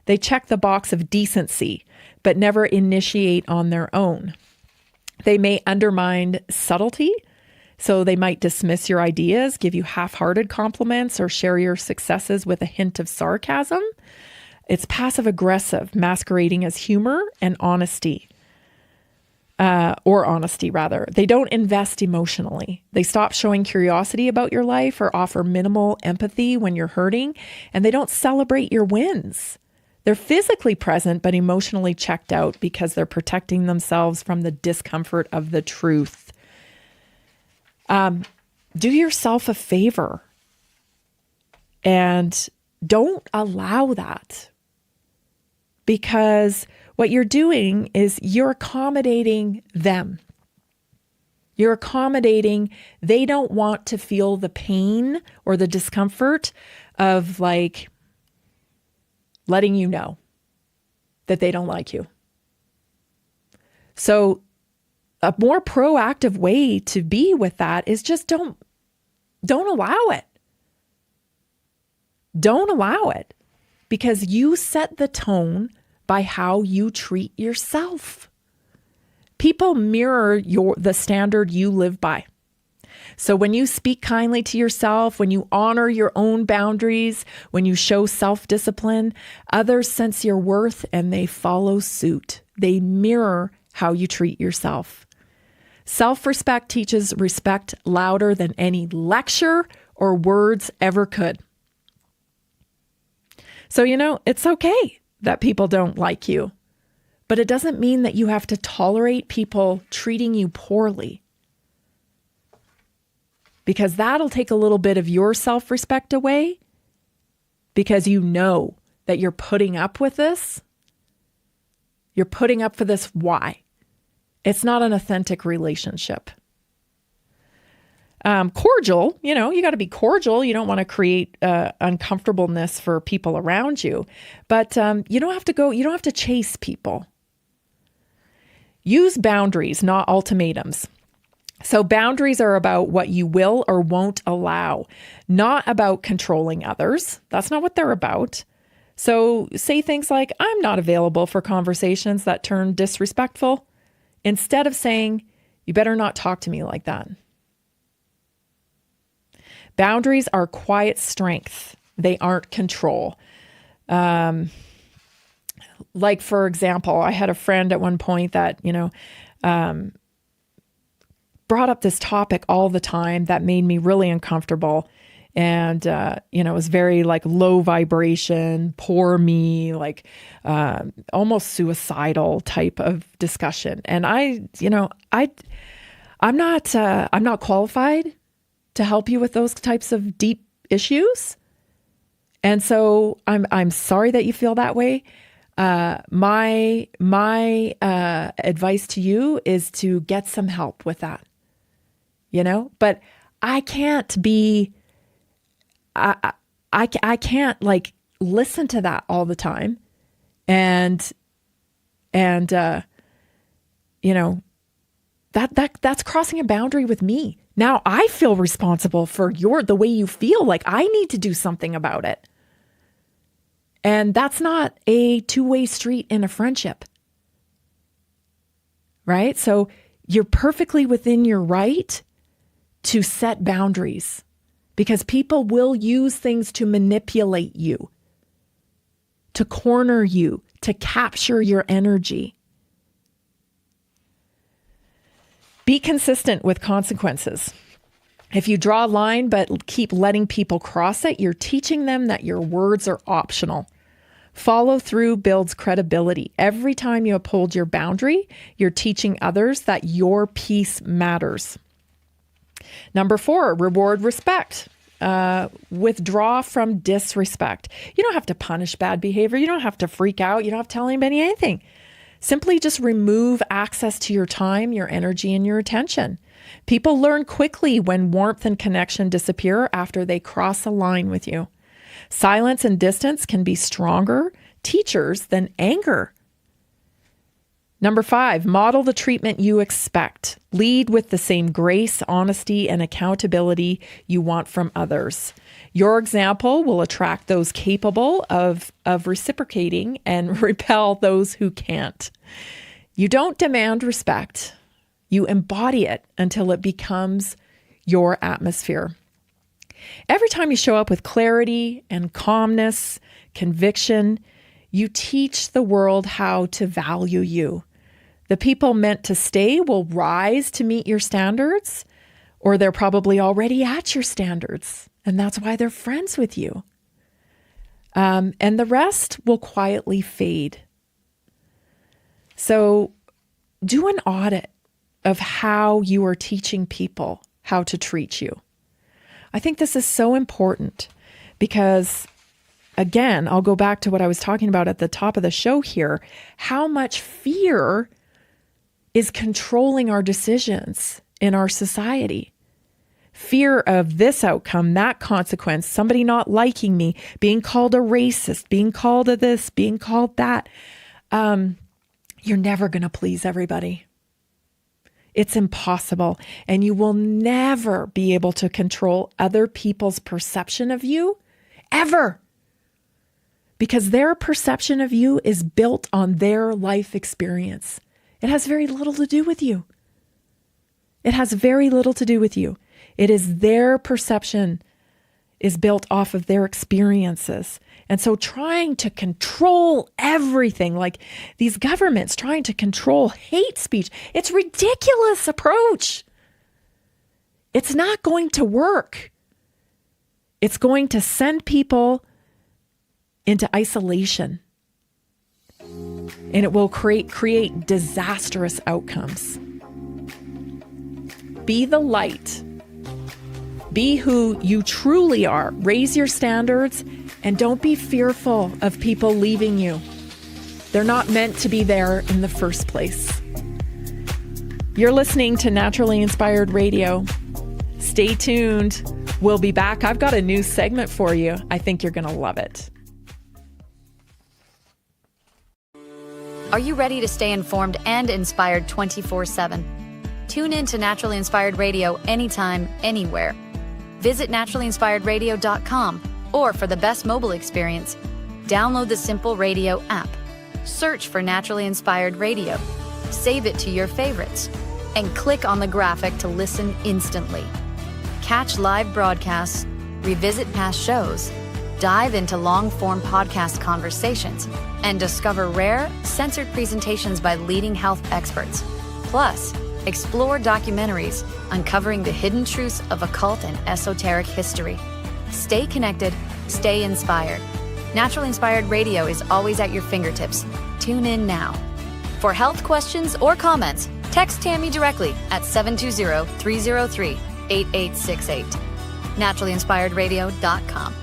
They check the box of decency, but never initiate on their own. They may undermine subtlety. So they might dismiss your ideas, give you half-hearted compliments, or share your successes with a hint of sarcasm. It's passive-aggressive, masquerading as humor and honesty. Or honesty, rather. They don't invest emotionally. They stop showing curiosity about your life or offer minimal empathy when you're hurting, and they don't celebrate your wins. They're physically present, but emotionally checked out because they're protecting themselves from the discomfort of the truth. Do yourself a favor and don't allow that, because what you're doing is you're accommodating them. You're accommodating, they don't want to feel the pain or the discomfort of like letting you know that they don't like you. So a more proactive way to be with that is just don't allow it. Don't allow it, because you set the tone by how you treat yourself. People mirror the standard you live by. So when you speak kindly to yourself, when you honor your own boundaries, when you show self-discipline, others sense your worth and they follow suit. They mirror how you treat yourself. Self-respect teaches respect louder than any lecture or words ever could. So, it's okay that people don't like you, but it doesn't mean that you have to tolerate people treating you poorly, because that'll take a little bit of your self-respect away, because you know that you're putting up with this. You're putting up for this. Why? It's not an authentic relationship. Cordial, you got to be cordial. You don't want to create uncomfortableness for people around you, but you don't have to chase people. Use boundaries, not ultimatums. So boundaries are about what you will or won't allow, not about controlling others. That's not what they're about. So say things like, I'm not available for conversations that turn disrespectful, instead of saying, you better not talk to me like that. Boundaries are quiet strength. They aren't control. Like, for example, I had a friend at one point that, brought up this topic all the time that made me really uncomfortable. And, it was very like low vibration, poor me, like almost suicidal type of discussion. And I'm not qualified to help you with those types of deep issues. And so I'm sorry that you feel that way. My advice to you is to get some help with that, but I can't be, I can't like listen to that all the time. And that's That's crossing a boundary with me. Now I feel responsible for the way you feel. Like I need to do something about it. And that's not a two-way street in a friendship. Right? So you're perfectly within your right to set boundaries because people will use things to manipulate you, to corner you, to capture your energy. Be consistent with consequences. If you draw a line but keep letting people cross it, you're teaching them that your words are optional. Follow through builds credibility. Every time you uphold your boundary, you're teaching others that your peace matters. Number 4, reward respect. Withdraw from disrespect. You don't have to punish bad behavior. You don't have to freak out. You don't have to tell anybody anything. Simply just remove access to your time, your energy, and your attention. People learn quickly when warmth and connection disappear after they cross a line with you. Silence and distance can be stronger teachers than anger. Number 5, model the treatment you expect. Lead with the same grace, honesty, and accountability you want from others. Your example will attract those capable of reciprocating and repel those who can't. You don't demand respect. You embody it until it becomes your atmosphere. Every time you show up with clarity and calmness, conviction, you teach the world how to value you. The people meant to stay will rise to meet your standards, or they're probably already at your standards, and that's why they're friends with you. And the rest will quietly fade. So do an audit of how you are teaching people how to treat you. I think this is so important because, again, I'll go back to what I was talking about at the top of the show here, how much fear is controlling our decisions in our society. Fear of this outcome, that consequence, somebody not liking me, being called a racist, being called a this, being called that. You're never going to please everybody. It's impossible. And you will never be able to control other people's perception of you, ever. Because their perception of you is built on their life experience. It has very little to do with you. It has very little to do with you. It is their perception is built off of their experiences. And so trying to control everything, like these governments trying to control hate speech, it's a ridiculous approach. It's not going to work. It's going to send people into isolation. And it will create disastrous outcomes. Be the light. Be who you truly are. Raise your standards and don't be fearful of people leaving you. They're not meant to be there in the first place. You're listening to Naturally Inspired Radio. Stay tuned. We'll be back. I've got a new segment for you. I think you're going to love it. Are you ready to stay informed and inspired 24/7? Tune in to Naturally Inspired Radio anytime, anywhere. Visit naturallyinspiredradio.com, or for the best mobile experience, download the Simple Radio app. Search for Naturally Inspired Radio, save it to your favorites, and click on the graphic to listen instantly. Catch live broadcasts, revisit past shows, dive into long-form podcast conversations, and discover rare, censored presentations by leading health experts. Plus, explore documentaries uncovering the hidden truths of occult and esoteric history. Stay connected, stay inspired. Naturally Inspired Radio is always at your fingertips. Tune in now. For health questions or comments, text Tammy directly at 720-303-8868. naturallyinspiredradio.com.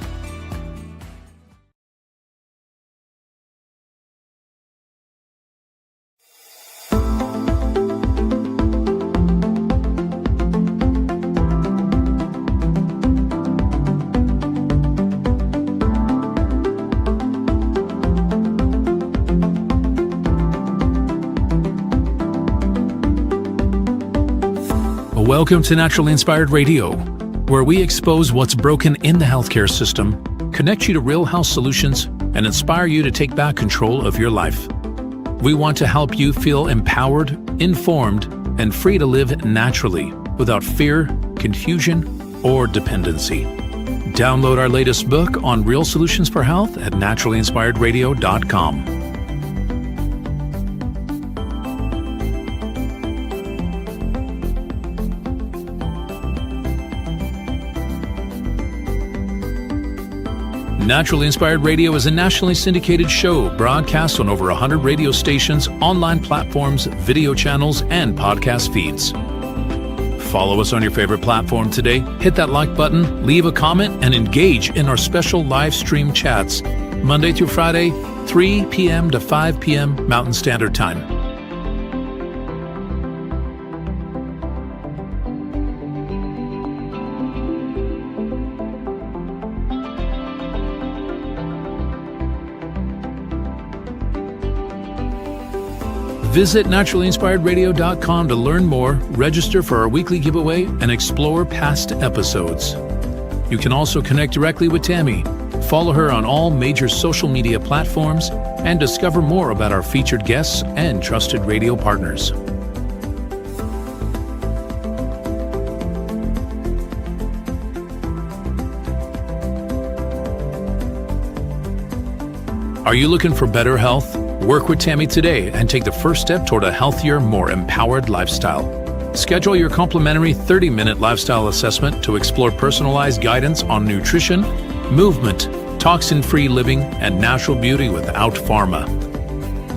Welcome to Naturally Inspired Radio, where we expose what's broken in the healthcare system, connect you to real health solutions, and inspire you to take back control of your life. We want to help you feel empowered, informed, and free to live naturally without fear, confusion, or dependency. Download our latest book on real solutions for health at naturallyinspiredradio.com. Naturally Inspired Radio is a nationally syndicated show broadcast on over 100 radio stations, online platforms, video channels, and podcast feeds. Follow us on your favorite platform today, hit that like button, leave a comment, and engage in our special live stream chats, Monday through Friday, 3 p.m. to 5 p.m. Mountain Standard Time. Visit naturallyinspiredradio.com to learn more, register for our weekly giveaway, and explore past episodes. You can also connect directly with Tammy, follow her on all major social media platforms, and discover more about our featured guests and trusted radio partners. Are you looking for better health? Work with Tammy today and take the first step toward a healthier, more empowered lifestyle. Schedule your complimentary 30-minute lifestyle assessment to explore personalized guidance on nutrition, movement, toxin-free living, and natural beauty without pharma.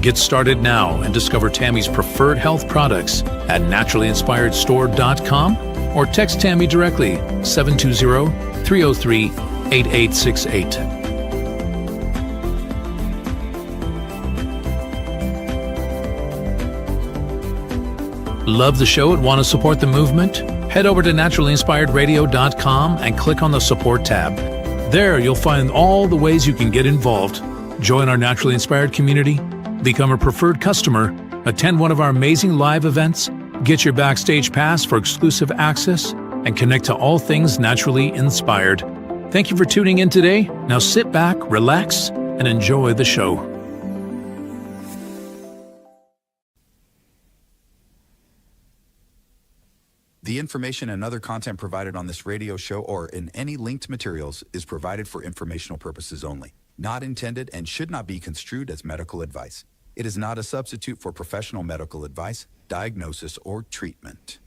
Get started now and discover Tammy's preferred health products at naturallyinspiredstore.com or text Tammy directly 720-303-8868. Love the show and want to support the movement? Head over to naturallyinspiredradio.com and click on the support tab. There you'll find all the ways you can get involved. Join our Naturally Inspired community, become a preferred customer, attend one of our amazing live events, get your backstage pass for exclusive access, and connect to all things naturally inspired. Thank you for tuning in today. Now sit back, relax, and enjoy the show. The information and other content provided on this radio show or in any linked materials is provided for informational purposes only, not intended and should not be construed as medical advice. It is not a substitute for professional medical advice, diagnosis, or treatment.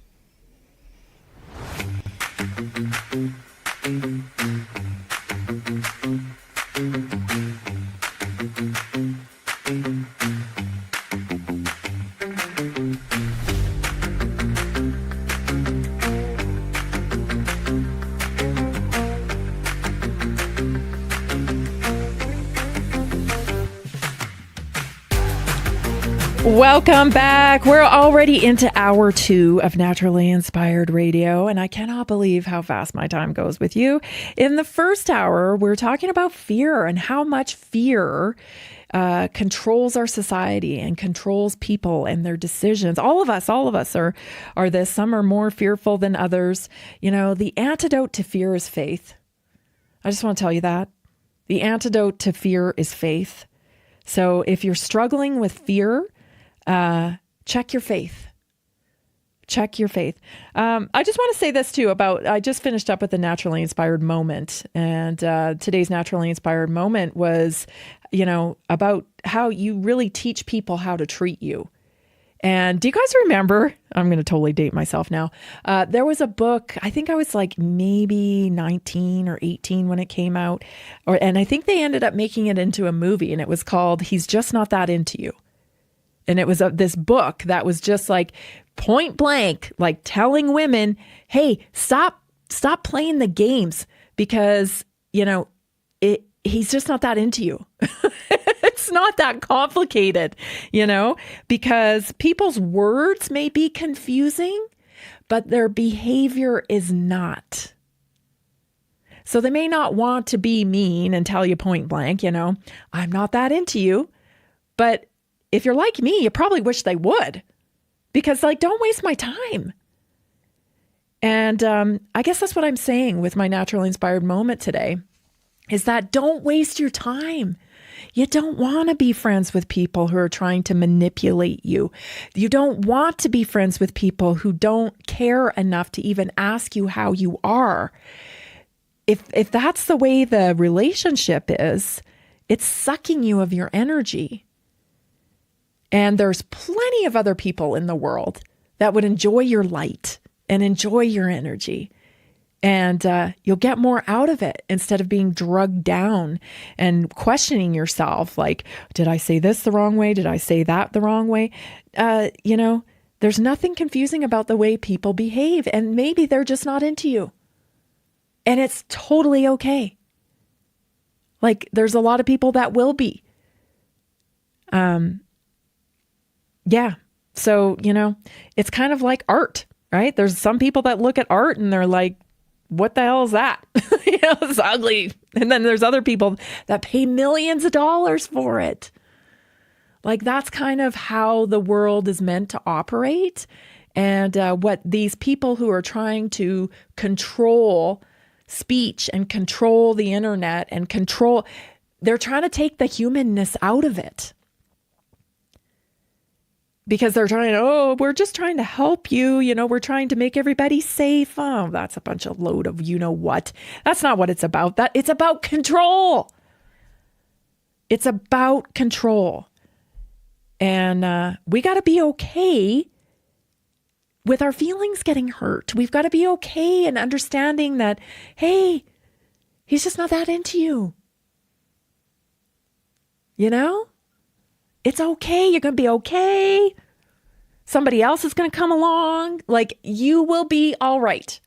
Welcome back. We're already into hour 2 of Naturally Inspired Radio, and I cannot believe how fast my time goes with you. In the first hour, we're talking about fear and how much fear controls our society and controls people and their decisions. All of us are this. Some are more fearful than others. You know, the antidote to fear is faith. I just want to tell you that. The antidote to fear is faith. So if you're struggling with fear, check your faith. Check your faith. I just want to say this too I just finished up with the Naturally Inspired Moment, and today's Naturally Inspired Moment was, about how you really teach people how to treat you. And do you guys remember, I'm going to totally date myself now. There was a book, I think I was like maybe 19 or 18 when it came out. And I think they ended up making it into a movie, and it was called He's Just Not That Into You. And it was this book that was just like point blank, like telling women, hey, stop playing the games because, he's just not that into you. It's not that complicated, because people's words may be confusing, but their behavior is not. So they may not want to be mean and tell you point blank, I'm not that into you. But if you're like me, you probably wish they would, because don't waste my time. And I guess that's what I'm saying with my naturally inspired moment today, is that don't waste your time. You don't want to be friends with people who are trying to manipulate you. You don't want to be friends with people who don't care enough to even ask you how you are. If that's the way the relationship is, it's sucking you of your energy. And there's plenty of other people in the world that would enjoy your light and enjoy your energy. And you'll get more out of it instead of being drugged down and questioning yourself. Like, did I say this the wrong way? Did I say that the wrong way? There's nothing confusing about the way people behave. And maybe they're just not into you. And it's totally okay. Like, there's a lot of people that will be. Yeah. So, it's kind of like art, right? There's some people that look at art and they're like, what the hell is that? It's ugly. And then there's other people that pay millions of dollars for it. Like, that's kind of how the world is meant to operate. And what these people who are trying to control speech and control the internet and they're trying to take the humanness out of it. Because they're we're just trying to help you. We're trying to make everybody safe. Oh, that's a bunch of load of what. That's not what it's about. It's about control. It's about control. And we got to be okay with our feelings getting hurt. We've got to be okay and understanding that, hey, he's just not that into you. It's okay. You're going to be okay. Somebody else is going to come along. Like, you will be all right.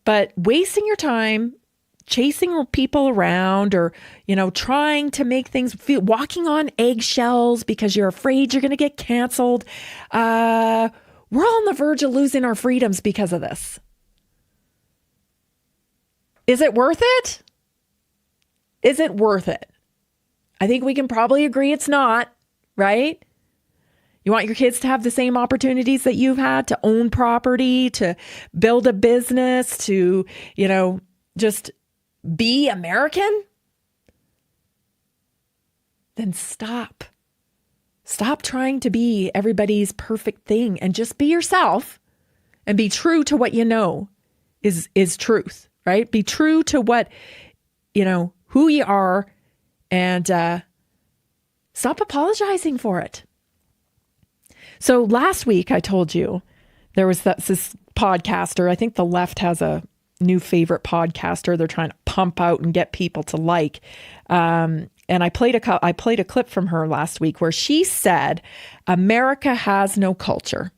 But wasting your time chasing people around or, trying to make things walking on eggshells because you're afraid you're going to get canceled. We're all on the verge of losing our freedoms because of this. Is it worth it? Is it worth it? I think we can probably agree it's not, right? You want your kids to have the same opportunities that you've had, to own property, to build a business, to, just be American? Then stop. Stop trying to be everybody's perfect thing and just be yourself and be true to what is truth, right? Be true to what, who you are. And stop apologizing for it. So last week, I told you there was this podcaster. I think the left has a new favorite podcaster they're trying to pump out and get people to like. And I played a clip from her last week where she said, America has no culture.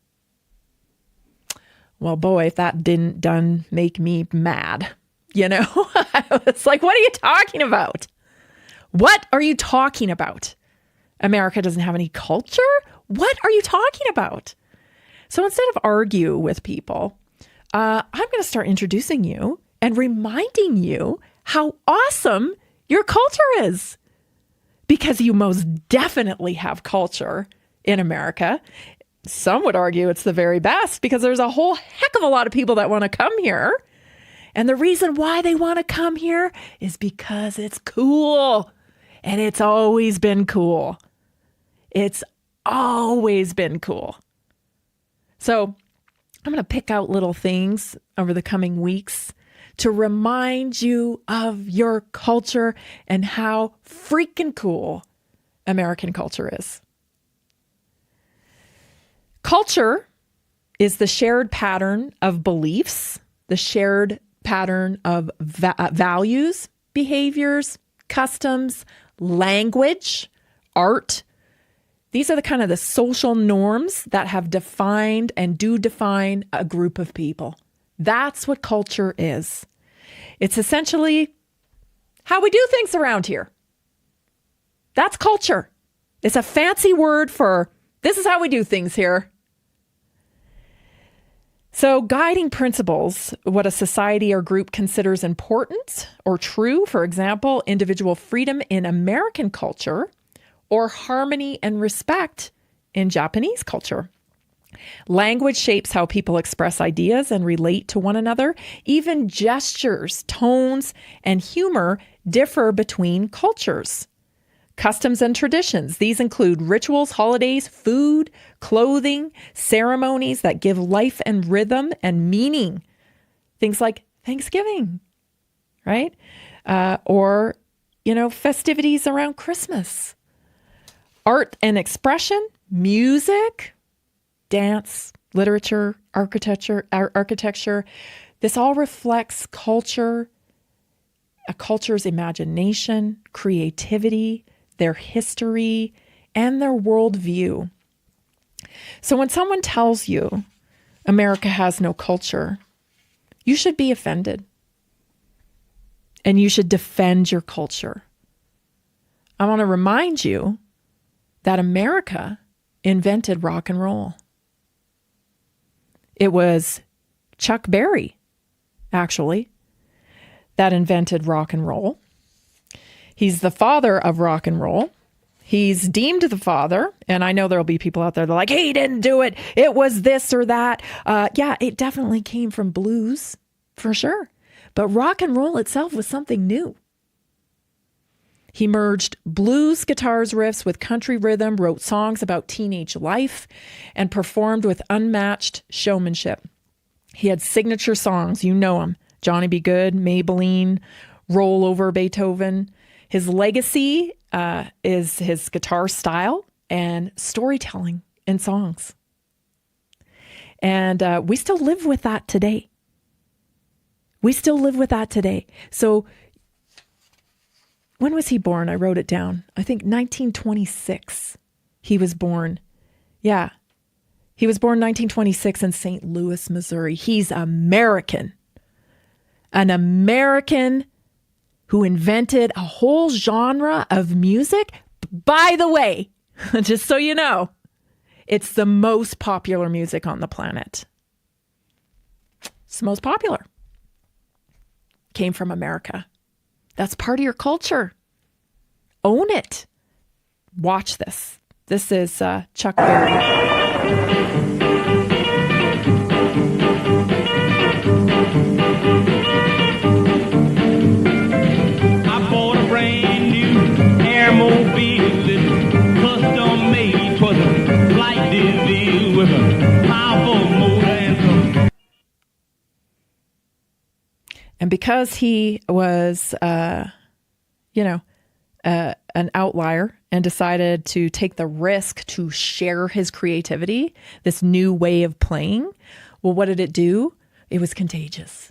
Well, boy, if that didn't make me mad. I was like, what are you talking about? What are you talking about? America doesn't have any culture? What are you talking about? So instead of argue with people, I'm going to start introducing you and reminding you how awesome your culture is. Because you most definitely have culture in America. Some would argue it's the very best because there's a whole heck of a lot of people that want to come here. And the reason why they want to come here is because it's cool. And it's always been cool. It's always been cool. So I'm going to pick out little things over the coming weeks to remind you of your culture and how freaking cool American culture is. Culture is the shared pattern of beliefs, the shared pattern of values, behaviors, customs, language, art. These are the social norms that have defined and do define a group of people. That's what culture is. It's essentially how we do things around here. That's culture. It's a fancy word for this is how we do things here. So guiding principles, what a society or group considers important or true, for example, individual freedom in American culture or harmony and respect in Japanese culture. Language shapes how people express ideas and relate to one another. Even gestures, tones, and humor differ between cultures. Customs and traditions. These include rituals, holidays, food, clothing, ceremonies that give life and rhythm and meaning. Things like Thanksgiving, right? Or festivities around Christmas. Art and expression, music, dance, literature, architecture. This all reflects culture, a culture's imagination, creativity, their history, and their worldview. So when someone tells you America has no culture, you should be offended. And you should defend your culture. I want to remind you that America invented rock and roll. It was Chuck Berry, actually, that invented rock and roll. He's the father of rock and roll. He's deemed the father. And I know there'll be people out there that are like, hey, he didn't do it. It was this or that. Yeah, it definitely came from blues, for sure. But rock and roll itself was something new. He merged blues, guitars, riffs with country rhythm, wrote songs about teenage life, and performed with unmatched showmanship. He had signature songs, you know them, Johnny B. Good, Maybelline, Roll Over Beethoven. His legacy is his guitar style and storytelling in songs. And we still live with that today. So when was he born? I wrote it down. I think 1926 he was born. Yeah. He was born 1926 in St. Louis, Missouri. He's American. An American who invented a whole genre of music. By the way, just so you know, it's the most popular music on the planet. It's the most popular. Came from America. That's part of your culture. Own it. Watch this. This is Chuck Berry. And because he was, an outlier and decided to take the risk to share his creativity, this new way of playing, well, what did it do? It was contagious.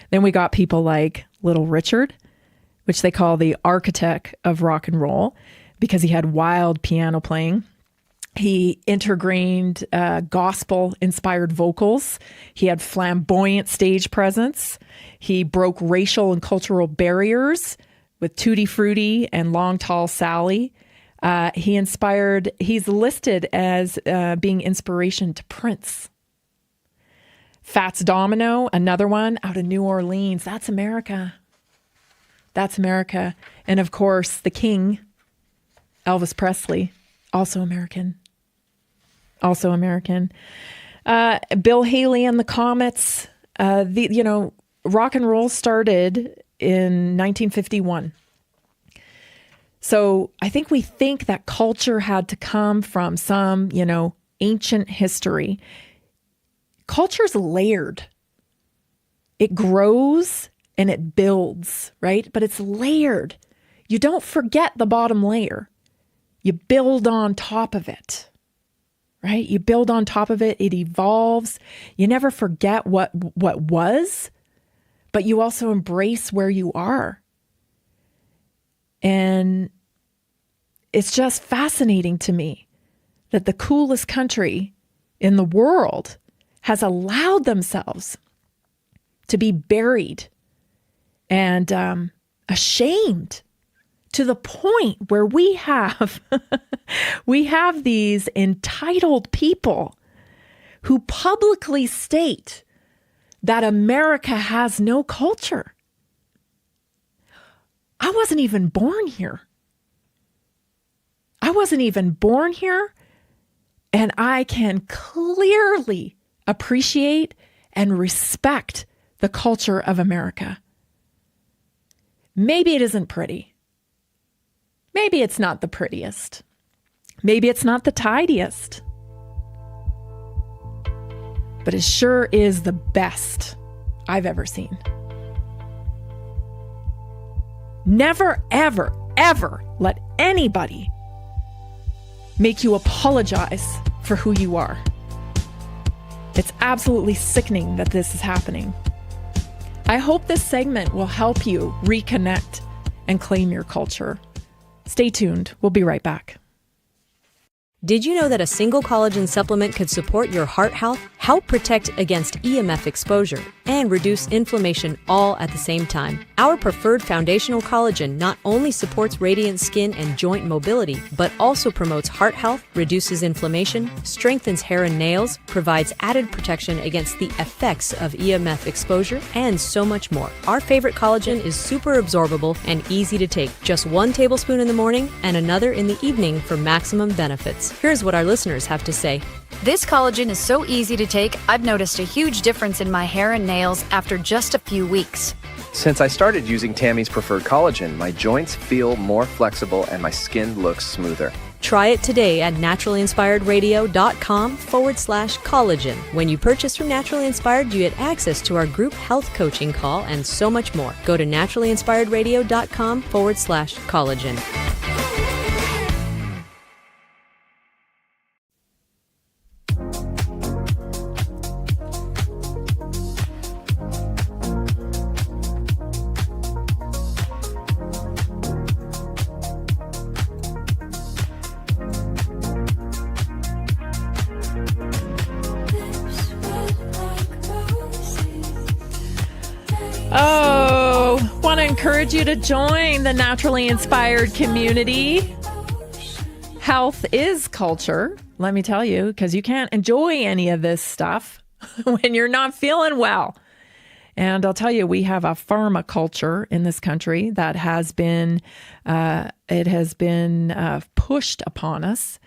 Then we got people like Little Richard, which they call the architect of rock and roll, because he had wild piano playing. He intergrained gospel-inspired vocals. He had flamboyant stage presence. He broke racial and cultural barriers with Tutti Frutti and Long Tall Sally. He's listed as being inspiration to Prince. Fats Domino, another one out of New Orleans. That's America. And of course, the king, Elvis Presley, also American. Bill Haley and the Comets. Rock and roll started in 1951. So I think we think that culture had to come from some, ancient history. Culture's layered. It grows and it builds, right? But it's layered. You don't forget the bottom layer. You build on top of it, right? You build on top of it. It evolves. You never forget what was, but you also embrace where you are. And it's just fascinating to me that the coolest country in the world has allowed themselves to be buried and ashamed to the point where we have these entitled people who publicly state that America has no culture. I wasn't even born here. And I can clearly appreciate and respect the culture of America. Maybe it isn't pretty. Maybe it's not the prettiest. Maybe it's not the tidiest. But it sure is the best I've ever seen. Never, ever, ever let anybody make you apologize for who you are. It's absolutely sickening that this is happening. I hope this segment will help you reconnect and claim your culture. Stay tuned. We'll be right back. Did you know that a single collagen supplement could support your heart health, help protect against EMF exposure, and reduce inflammation all at the same time? Our preferred foundational collagen not only supports radiant skin and joint mobility, but also promotes heart health, reduces inflammation, strengthens hair and nails, provides added protection against the effects of EMF exposure, and so much more. Our favorite collagen is super absorbable and easy to take. Just 1 tablespoon in the morning and another in the evening for maximum benefits. Here's what our listeners have to say. This collagen is so easy to take, I've noticed a huge difference in my hair and nails after just a few weeks. Since I started using Tammy's preferred collagen, my joints feel more flexible and my skin looks smoother. Try it today at naturalinspiredradio.com/collagen. When you purchase from Naturally Inspired, you get access to our group health coaching call and so much more. Go to naturalinspiredradio.com/collagen. Encourage you to join the Naturally Inspired community. Health is culture, let me tell you, because you can't enjoy any of this stuff when you're not feeling well. And I'll tell you, we have a pharma culture in this country that has been, pushed upon us.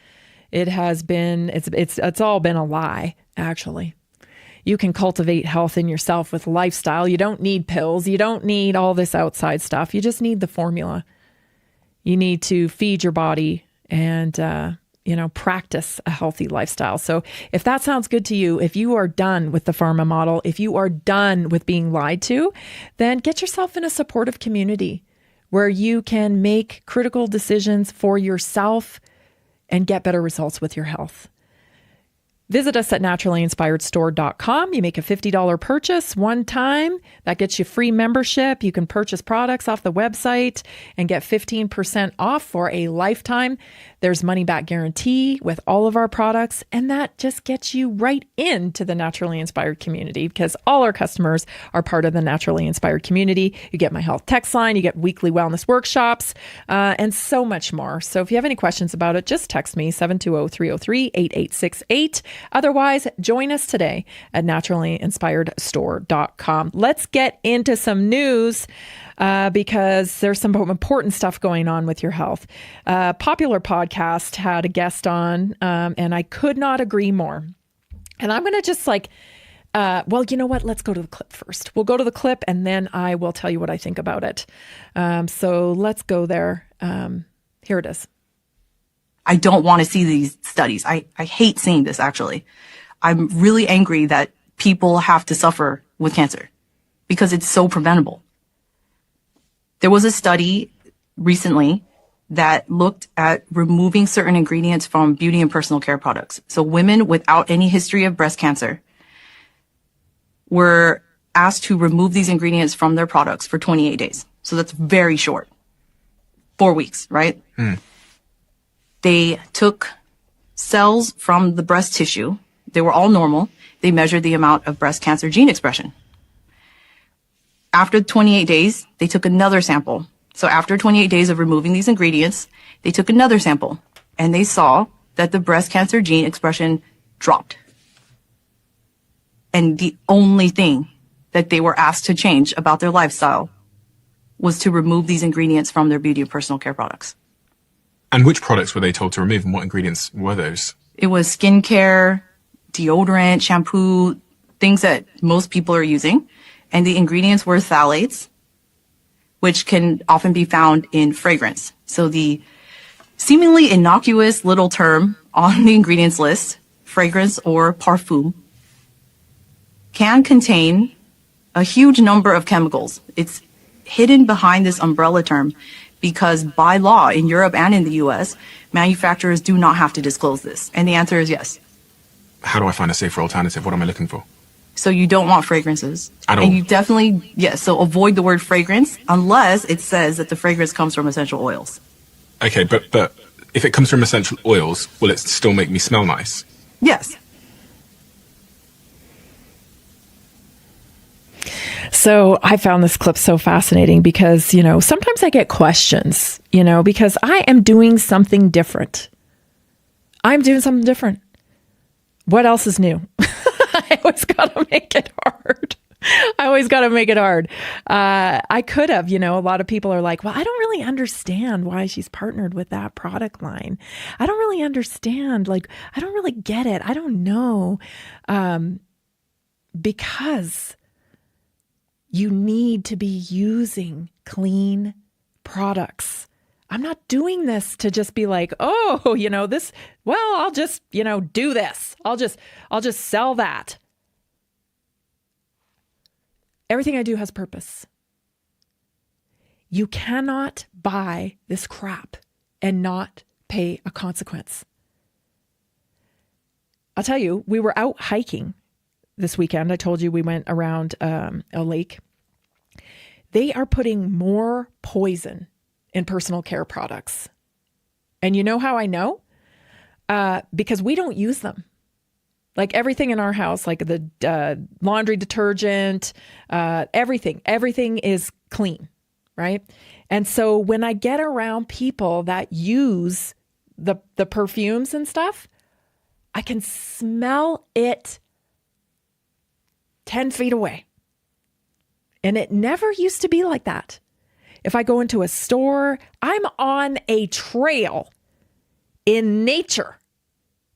It's all been a lie, actually. You can cultivate health in yourself with lifestyle. You don't need pills. You don't need all this outside stuff. You just need the formula. You need to feed your body and, practice a healthy lifestyle. So if that sounds good to you, if you are done with the pharma model, if you are done with being lied to, then get yourself in a supportive community where you can make critical decisions for yourself and get better results with your health. Visit us at naturalinspiredstore.com. You make a $50 purchase one time. That gets you free membership. You can purchase products off the website and get 15% off for a lifetime. There's money back guarantee with all of our products. And that just gets you right into the Naturally Inspired community because all our customers are part of the Naturally Inspired community. You get my health text line, you get weekly wellness workshops, and so much more. So if you have any questions about it, just text me 720-303-8868. Otherwise, join us today at naturalinspiredstore.com. Let's get into some news because there's some important stuff going on with your health. Popular podcast had a guest on, and I could not agree more. And I'm going to just well, you know what? Let's go to the clip first. We'll go to the clip and then I will tell you what I think about it. So let's go there. Here it is. I don't want to see these studies. I hate seeing this, actually. I'm really angry that people have to suffer with cancer because it's so preventable. There was a study recently that looked at removing certain ingredients from beauty and personal care products. So women without any history of breast cancer were asked to remove these ingredients from their products for 28 days. So that's very short. 4 weeks, right? They took cells from the breast tissue. They were all normal. They measured the amount of breast cancer gene expression. After 28 days, they took another sample. So after 28 days of removing these ingredients, they took another sample and they saw that the breast cancer gene expression dropped. And the only thing that they were asked to change about their lifestyle was to remove these ingredients from their beauty and personal care products. And which products were they told to remove and what ingredients were those? It was skincare, deodorant, shampoo, things that most people are using. And the ingredients were phthalates, which can often be found in fragrance. So the seemingly innocuous little term on the ingredients list, fragrance or parfum, can contain a huge number of chemicals. It's hidden behind this umbrella term because by law in Europe and in the US, manufacturers do not have to disclose this. And the answer is yes. How do I find a safer alternative? What am I looking for? So you don't want fragrances. At all? And you definitely, yes, so avoid the word fragrance unless it says that the fragrance comes from essential oils. Okay, but if it comes from essential oils, will it still make me smell nice? Yes. So I found this clip so fascinating because, sometimes I get questions, because I am doing something different. I'm doing something different. What else is new? I always got to make it hard. I could have, a lot of people are like, well, I don't really understand why she's partnered with that product line. I don't really understand. Like, I don't really get it. I don't know. Because you need to be using clean products. I'm not doing this to just be like, oh, I'll just, do this. I'll just sell that. Everything I do has purpose. You cannot buy this crap and not pay a consequence. I'll tell you, we were out hiking this weekend. I told you we went around a lake. They are putting more poison in personal care products. And you know how I know? Because we don't use them. Like everything in our house, like the laundry detergent, everything is clean, right? And so when I get around people that use the perfumes and stuff, I can smell it 10 feet away. And it never used to be like that. If I go into a store, I'm on a trail in nature.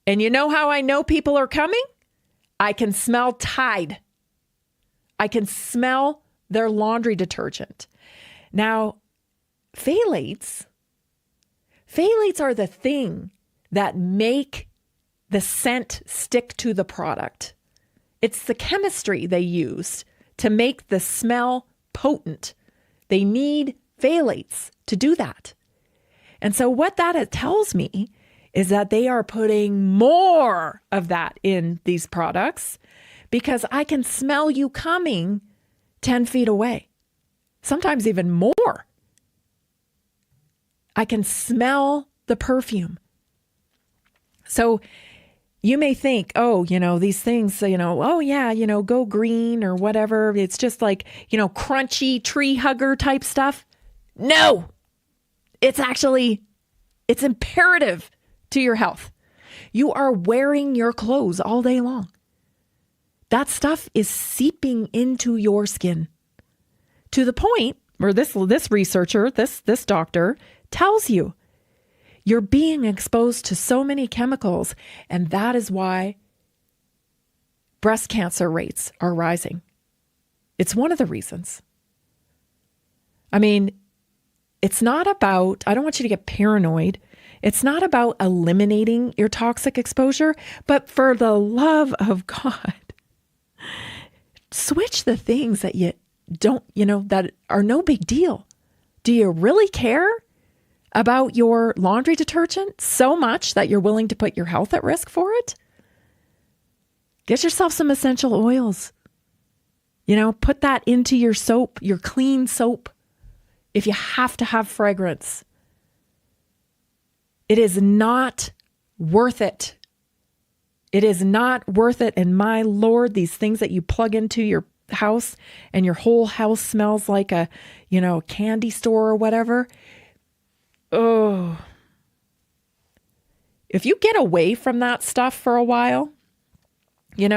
And you know how I know people are coming? I can smell Tide. I can smell their laundry detergent. Now, phthalates are the thing that make the scent stick to the product. It's the chemistry they use to make the smell potent. They need phthalates to do that. And so what that tells me is that they are putting more of that in these products because I can smell you coming 10 feet away, sometimes even more. I can smell the perfume. So you may think, these things, go green or whatever. It's just like, crunchy tree hugger type stuff. No, it's imperative to your health. You are wearing your clothes all day long. That stuff is seeping into your skin to the point where this researcher, this doctor tells you you're being exposed to so many chemicals, and that is why breast cancer rates are rising. It's one of the reasons. I mean, it's not about, I don't want you to get paranoid. It's not about eliminating your toxic exposure, but for the love of God, switch the things that you don't, that are no big deal. Do you really care about your laundry detergent so much that you're willing to put your health at risk for it? Get yourself some essential oils. Put that into your soap, your clean soap, if you have to have fragrance. It is not worth it. It is not worth it. And my Lord, these things that you plug into your house and your whole house smells like a, candy store or whatever. Oh, if you get away from that stuff for a while, you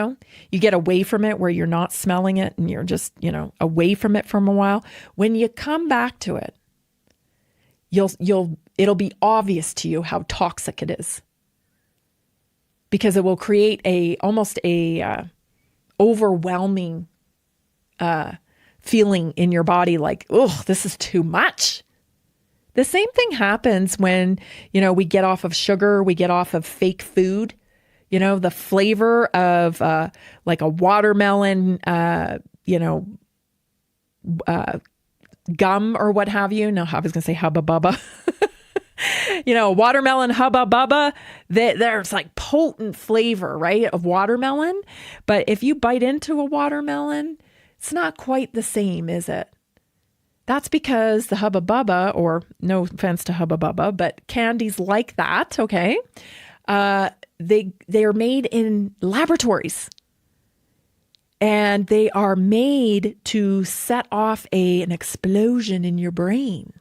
get away from it where you're not smelling it and you're just, away from it for a while. When you come back to it, it'll be obvious to you how toxic it is. because it will create almost a overwhelming feeling in your body, like, oh, this is too much. The same thing happens when, we get off of sugar, we get off of fake food. The flavor of like a watermelon, gum or what have you. No, I was going to say Hubba Bubba. Watermelon Hubba Bubba, there's like potent flavor, right, of watermelon. But if you bite into a watermelon, it's not quite the same, is it? That's because the Hubba Bubba, or no offense to Hubba Bubba, but candies like that, okay, they are made in laboratories. And they are made to set off an explosion in your brain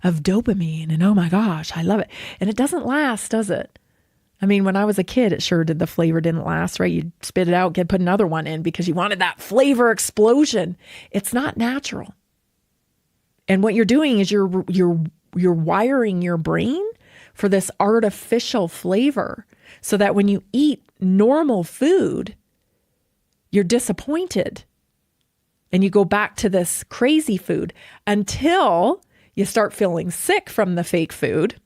of dopamine. And oh my gosh, I love it. And it doesn't last, does it? I mean, when I was a kid, it sure did. The flavor didn't last, right? You'd spit it out, put another one in because you wanted that flavor explosion. It's not natural. And what you're doing is you're wiring your brain for this artificial flavor so that when you eat normal food, you're disappointed and you go back to this crazy food until you start feeling sick from the fake food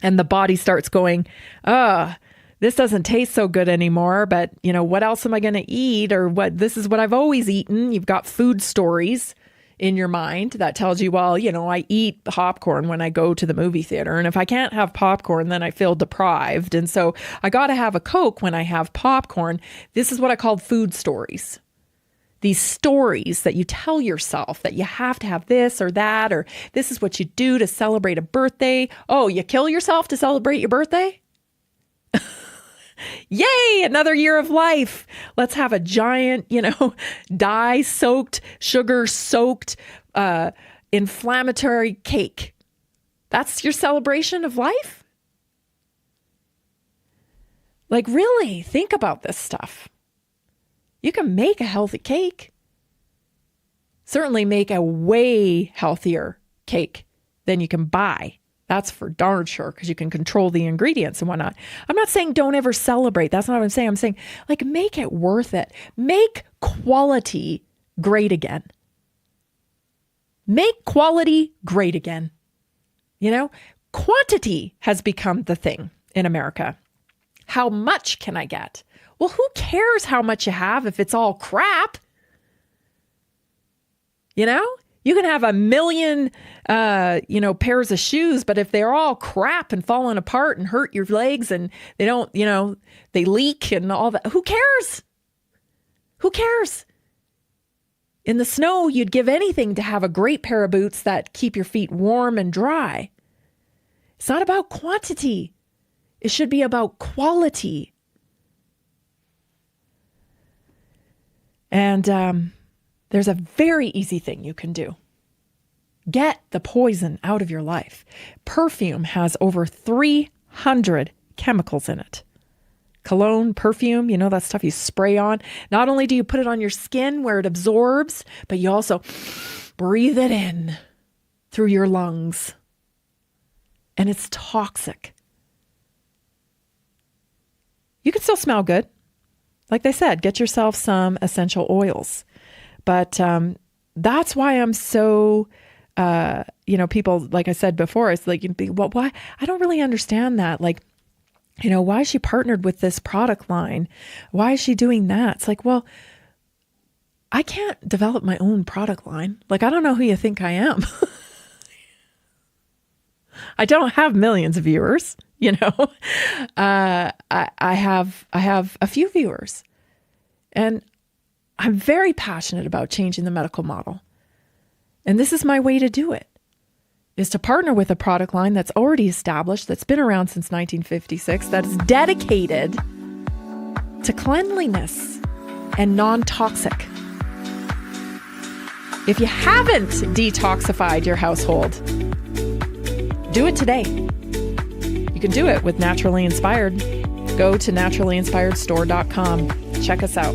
and the body starts going, this doesn't taste so good anymore, but what else am I going to eat? Or this is what I've always eaten. You've got food stories in your mind that tells you, well, I eat popcorn when I go to the movie theater. And if I can't have popcorn, then I feel deprived. And so I got to have a Coke when I have popcorn. This is what I call food stories. These stories that you tell yourself that you have to have this or that, or this is what you do to celebrate a birthday. Oh, you kill yourself to celebrate your birthday? Yay, another year of life. Let's have a giant, dye-soaked, sugar-soaked, inflammatory cake. That's your celebration of life? Like, really, think about this stuff. You can make a healthy cake. Certainly make a way healthier cake than you can buy. That's for darn sure, because you can control the ingredients and whatnot. I'm not saying don't ever celebrate. That's not what I'm saying. I'm saying, like, make it worth it. Make quality great again. Make quality great again. Quantity has become the thing in America. How much can I get? Well, who cares how much you have if it's all crap? You can have 1 million, pairs of shoes, but if they're all crap and falling apart and hurt your legs and they don't, they leak and all that, who cares? Who cares? In the snow, you'd give anything to have a great pair of boots that keep your feet warm and dry. It's not about quantity. It should be about quality. And there's a very easy thing you can do. Get the poison out of your life. Perfume has over 300 chemicals in it. Cologne, perfume, that stuff you spray on. Not only do you put it on your skin where it absorbs, but you also breathe it in through your lungs. And it's toxic. You can still smell good. Like they said, get yourself some essential oils. But that's why I'm so, people, like I said before, it's like, well, why? I don't really understand that. Like, why is she partnered with this product line? Why is she doing that? It's like, well, I can't develop my own product line. Like, I don't know who you think I am. I don't have millions of viewers, I have a few viewers, and I'm very passionate about changing the medical model. And this is my way to do it, is to partner with a product line that's already established, that's been around since 1956, that is dedicated to cleanliness and non-toxic. If you haven't detoxified your household, do it today. You can do it with Naturally Inspired. Go to naturallyinspiredstore.com. Check us out.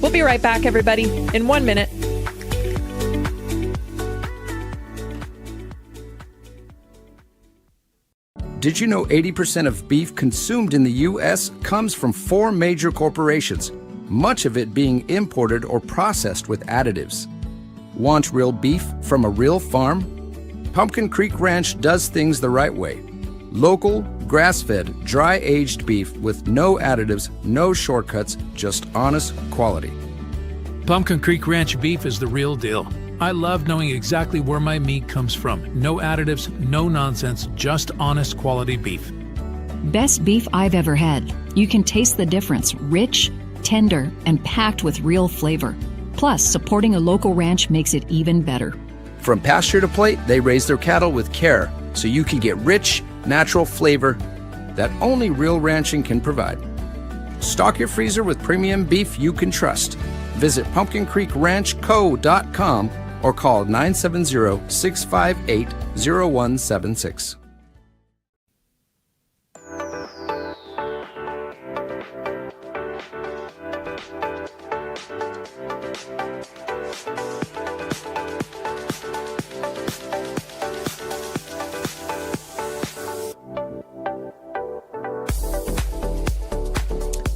We'll be right back, everybody, in 1 minute. Did you know 80% of beef consumed in the U.S. comes from 4 major corporations, much of it being imported or processed with additives? Want real beef from a real farm? Pumpkin Creek Ranch does things the right way. Local, grass-fed, dry-aged beef with no additives, no shortcuts, just honest quality. Pumpkin Creek Ranch beef is the real deal. I love knowing exactly where my meat comes from. No additives, no nonsense, just honest quality beef. Best beef I've ever had. You can taste the difference. Rich, tender, and packed with real flavor. Plus, supporting a local ranch makes it even better. From pasture to plate, they raise their cattle with care, so you can get rich, natural flavor that only real ranching can provide. Stock your freezer with premium beef you can trust. Visit pumpkincreekranchco.com or call 970-658-0176.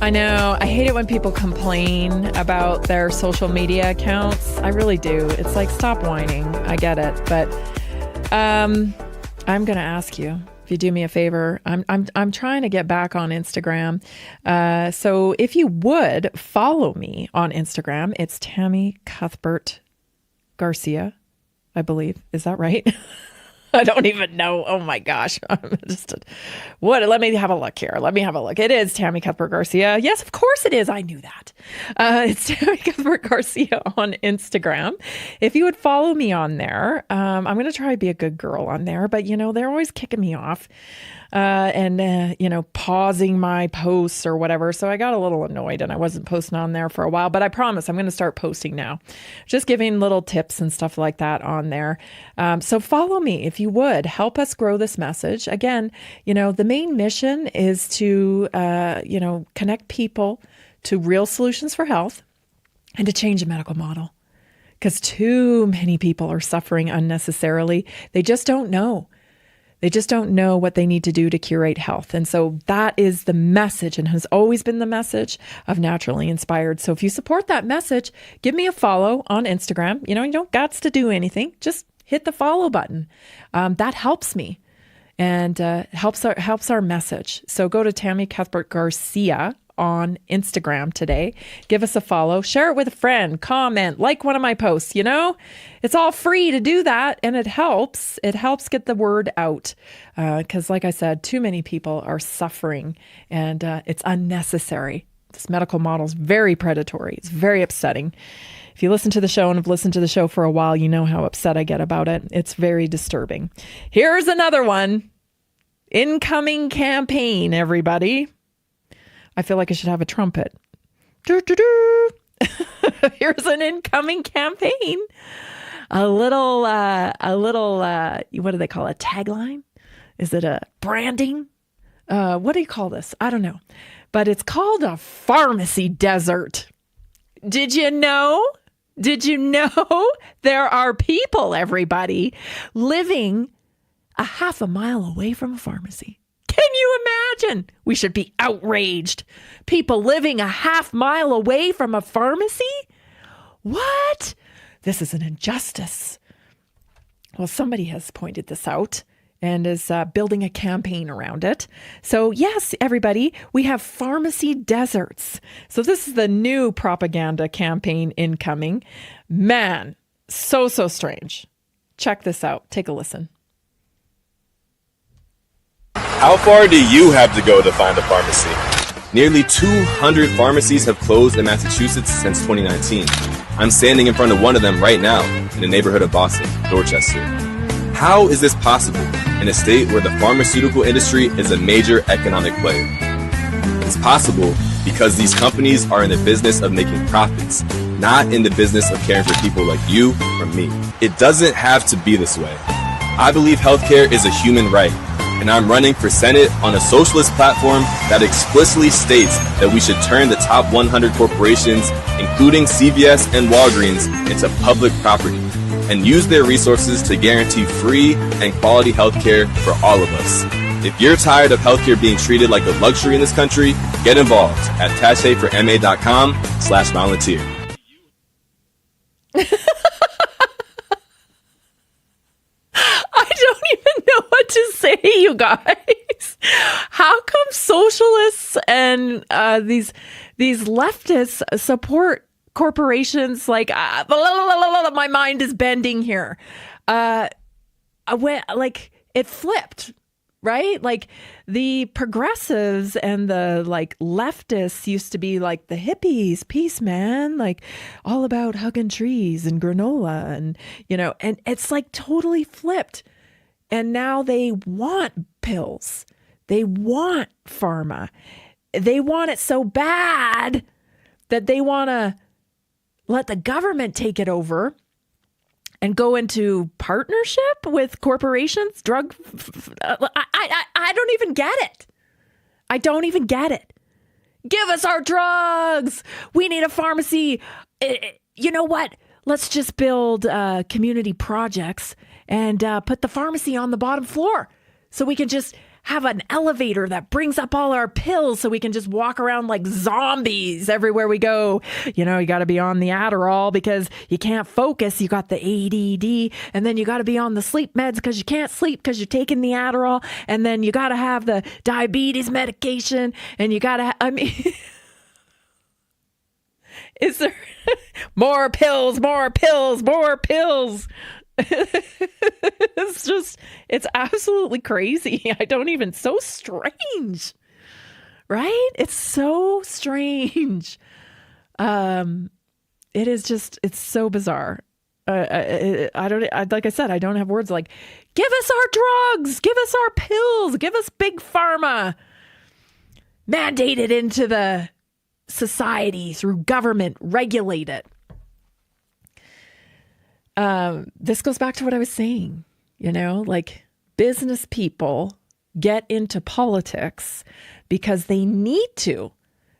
I know. I hate it when people complain about their social media accounts. I really do. It's like, stop whining. I get it. But I'm going to ask you if you do me a favor. I'm trying to get back on Instagram. So if you would follow me on Instagram, it's Tammy Cuthbert Garcia, I believe. Is that right? I don't even know. Oh my gosh. Let me have a look here. It is Tammy Cuthbert Garcia. Yes, of course it is. I knew that. It's Tammy Cuthbert Garcia on Instagram. If you would follow me on there, I'm going to try to be a good girl on there, but they're always kicking me off. Pausing my posts or whatever. So I got a little annoyed and I wasn't posting on there for a while, but I promise I'm going to start posting now. Just giving little tips and stuff like that on there. So follow me if you would. Help us grow this message. Again, the main mission is to, connect people to real solutions for health and to change the medical model. Because too many people are suffering unnecessarily. They just don't know. They just don't know what they need to do to curate health. And so that is the message and has always been the message of Naturally Inspired. So if you support that message, give me a follow on Instagram. You don't got to do anything. Just hit the follow button. That helps me and helps our message. So go to Tammy Cuthbert Garcia on Instagram today. Give us a follow, share it with a friend, comment, like one of my posts. It's all free to do that. And it helps get the word out. Because like I said, too many people are suffering and it's unnecessary. This medical model is very predatory. It's very upsetting. If you listen to the show and have listened to the show for a while, you know how upset I get about it. It's very disturbing. Here's another one. Incoming campaign, everybody. I feel like I should have a trumpet. Here's an incoming campaign. A little, what do they call it? A tagline? Is it a branding? What do you call this? I don't know. But it's called a pharmacy desert. Did you know? There are people, everybody, living a half a mile away from a pharmacy? Can you imagine? We should be outraged. People living a half mile away from a pharmacy? What? This is an injustice. Well, somebody has pointed this out and is building a campaign around it. So yes, everybody, we have pharmacy deserts. So this is the new propaganda campaign incoming. Man, so strange. Check this out. Take a listen. How far do you have to go to find a pharmacy? Nearly 200 pharmacies have closed in Massachusetts since 2019. I'm standing in front of one of them right now in the neighborhood of Boston, Dorchester. How is this possible in a state where the pharmaceutical industry is a major economic player? It's possible because these companies are in the business of making profits, not in the business of caring for people like you or me. It doesn't have to be this way. I believe healthcare is a human right, and I'm running for Senate on a socialist platform that explicitly states that we should turn the top 100 corporations, including CVS and Walgreens, into public property and use their resources to guarantee free and quality healthcare for all of us. If you're tired of healthcare being treated like a luxury in this country, get involved at attachéforma.com/volunteer. I don't even know what to say, you guys. How come socialists and these leftists support corporations like my mind is bending here. Like it flipped, right? Like the progressives and the like leftists used to be like the hippies, peace, man, like all about hugging trees and granola and, you know, and it's like totally flipped. And now they want pills. They want pharma. They want it so bad that they want to let the government take it over and go into partnership with corporations, I don't even get it. I don't even get it. Give us our drugs. We need a pharmacy. You know what? Let's just build community projects and put the pharmacy on the bottom floor so we can just have an elevator that brings up all our pills so we can just walk around like zombies everywhere we go. You know, you got to be on the Adderall because you can't focus. You got the ADD. And then you got to be on the sleep meds because you can't sleep because you're taking the Adderall. And then you got to have the diabetes medication. And you got to, I mean, is there more pills, more pills, more pills? It's absolutely crazy. So strange, right? It's so strange. It's so bizarre. Like I said, I don't have words. Like, give us our drugs, give us our pills, give us big pharma. Mandate it into the society through government, regulate it. This goes back to what I was saying, you know, like business people get into politics because they need to,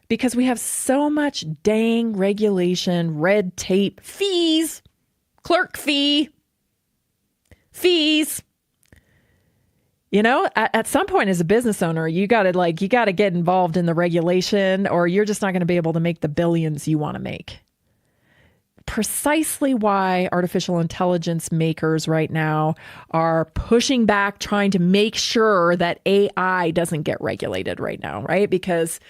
because we have so much dang regulation, red tape, fees, clerk fees. You know, at some point as a business owner, you got to get involved in the regulation or you're just not going to be able to make the billions you want to make. Precisely why artificial intelligence makers right now are pushing back, trying to make sure that AI doesn't get regulated right now, right? Because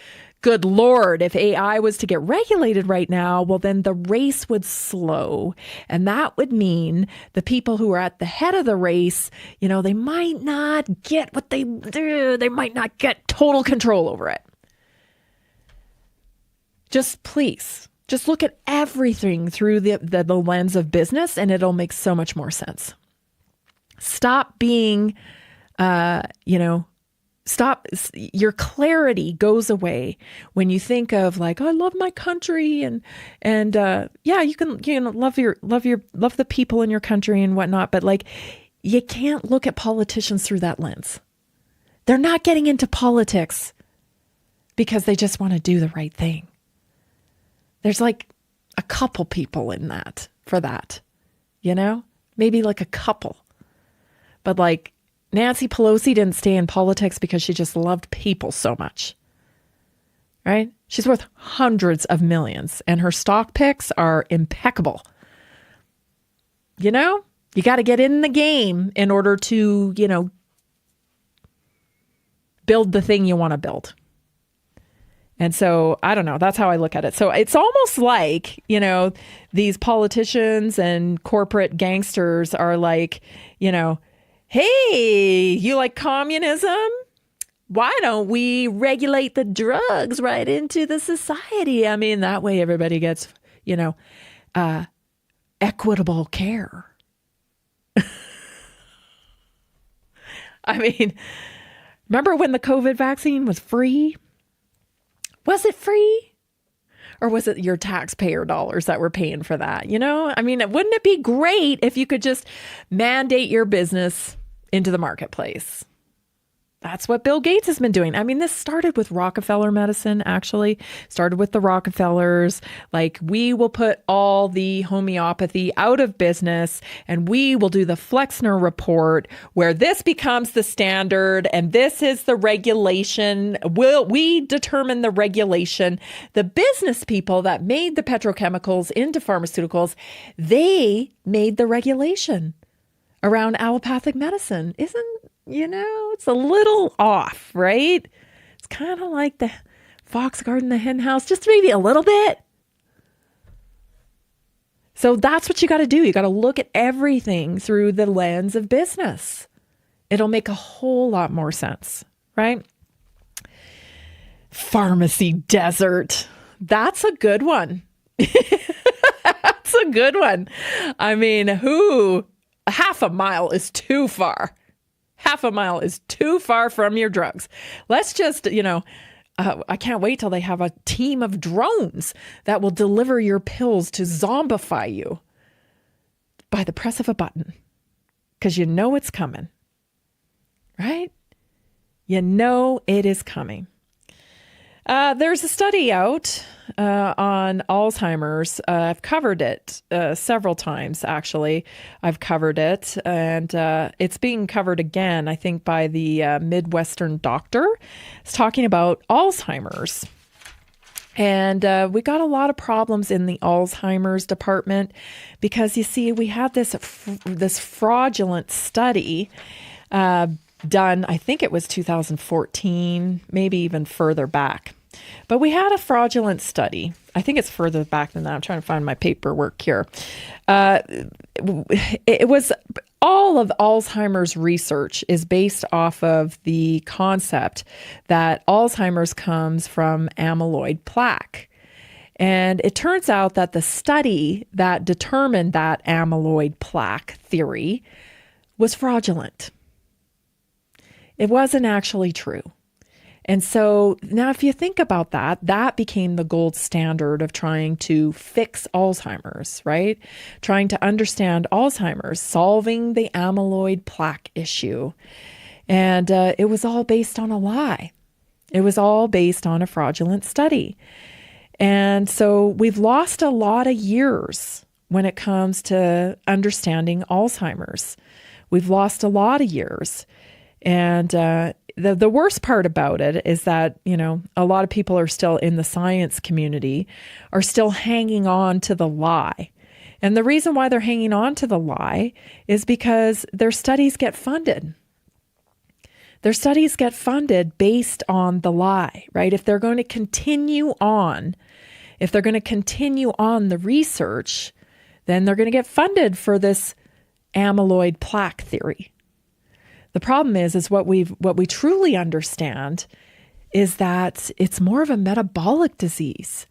good Lord, if AI was to get regulated right now, well, then the race would slow. And that would mean the people who are at the head of the race, you know, they might not get what they do. They might not get total control over it. Just look at everything through the lens of business and it'll make so much more sense. Stop being, your clarity goes away when you think of like, oh, I love my country and you can love the people in your country and whatnot, but like you can't look at politicians through that lens. They're not getting into politics because they just want to do the right thing. There's like a couple people in that for that, you know, maybe like a couple, but like Nancy Pelosi didn't stay in politics because she just loved people so much, right? She's worth hundreds of millions and her stock picks are impeccable. You know, you got to get in the game in order to, you know, build the thing you want to build. And so, I don't know, that's how I look at it. So it's almost like, you know, these politicians and corporate gangsters are like, you know, hey, you like communism? Why don't we regulate the drugs right into the society? I mean, that way everybody gets, you know, equitable care. I mean, remember when the COVID vaccine was free? Was it free? Or was it your taxpayer dollars that were paying for that? You know, I mean, wouldn't it be great if you could just mandate your business into the marketplace? That's what Bill Gates has been doing. I mean, this started with Rockefeller medicine, actually. Started with the Rockefellers. Like, we will put all the homeopathy out of business, and we will do the Flexner report, where this becomes the standard, and this is the regulation. We determine the regulation. The business people that made the petrochemicals into pharmaceuticals, they made the regulation around allopathic medicine. It's a little off, right? It's kind of like the fox guarding the hen house, just maybe a little bit. So that's what you got to do. You got to look at everything through the lens of business. It'll make a whole lot more sense, right? Pharmacy desert. That's a good one. That's a good one. I mean, half a mile is too far. Half a mile is too far from your drugs. Let's just, I can't wait till they have a team of drones that will deliver your pills to zombify you by the press of a button. Because you know it's coming, right? You know it is coming. There's a study out on Alzheimer's. I've covered it several times, actually. I've covered it, and it's being covered again, I think, by the Midwestern doctor. It's talking about Alzheimer's. And we got a lot of problems in the Alzheimer's department because, you see, we had this fraudulent study done, I think it was 2014, maybe even further back. But we had a fraudulent study. I think it's further back than that. I'm trying to find my paperwork here. It was all of Alzheimer's research is based off of the concept that Alzheimer's comes from amyloid plaque. And it turns out that the study that determined that amyloid plaque theory was fraudulent. It wasn't actually true. And so now if you think about that, that became the gold standard of trying to fix Alzheimer's, right? Trying to understand Alzheimer's, solving the amyloid plaque issue. And it was all based on a lie. It was all based on a fraudulent study. And so we've lost a lot of years when it comes to understanding Alzheimer's. We've lost a lot of years. And the worst part about it is that, a lot of people are still in the science community, are still hanging on to the lie. And the reason why they're hanging on to the lie is because their studies get funded. Their studies get funded based on the lie, right? If they're going to continue on the research, then they're going to get funded for this amyloid plaque theory. The problem is what we truly understand is that it's more of a metabolic disease,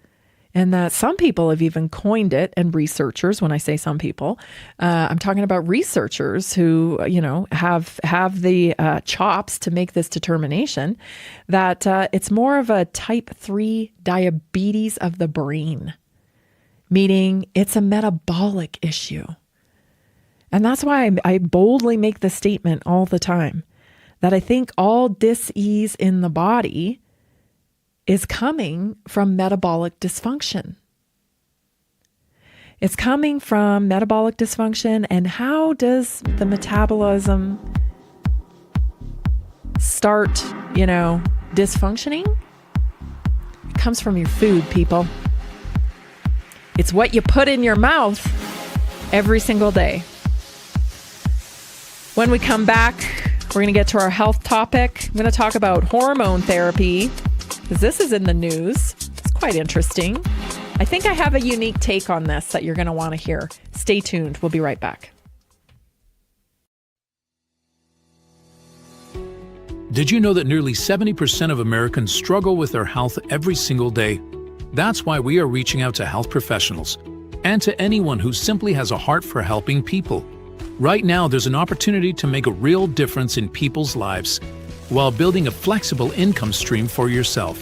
and that some people have even coined it, and researchers, when I say some people, I'm talking about researchers who, have the chops to make this determination that it's more of a type 3 diabetes of the brain, meaning it's a metabolic issue. And that's why I boldly make the statement all the time that I think all dis-ease in the body is coming from metabolic dysfunction. It's coming from metabolic dysfunction. And how does the metabolism start, dysfunctioning? It comes from your food, people. It's what you put in your mouth every single day. When we come back, we're going to get to our health topic. I'm going to talk about hormone therapy, because this is in the news. It's quite interesting. I think I have a unique take on this that you're going to want to hear. Stay tuned. We'll be right back. Did you know that nearly 70% of Americans struggle with their health every single day? That's why we are reaching out to health professionals and to anyone who simply has a heart for helping people. Right now, there's an opportunity to make a real difference in people's lives while building a flexible income stream for yourself.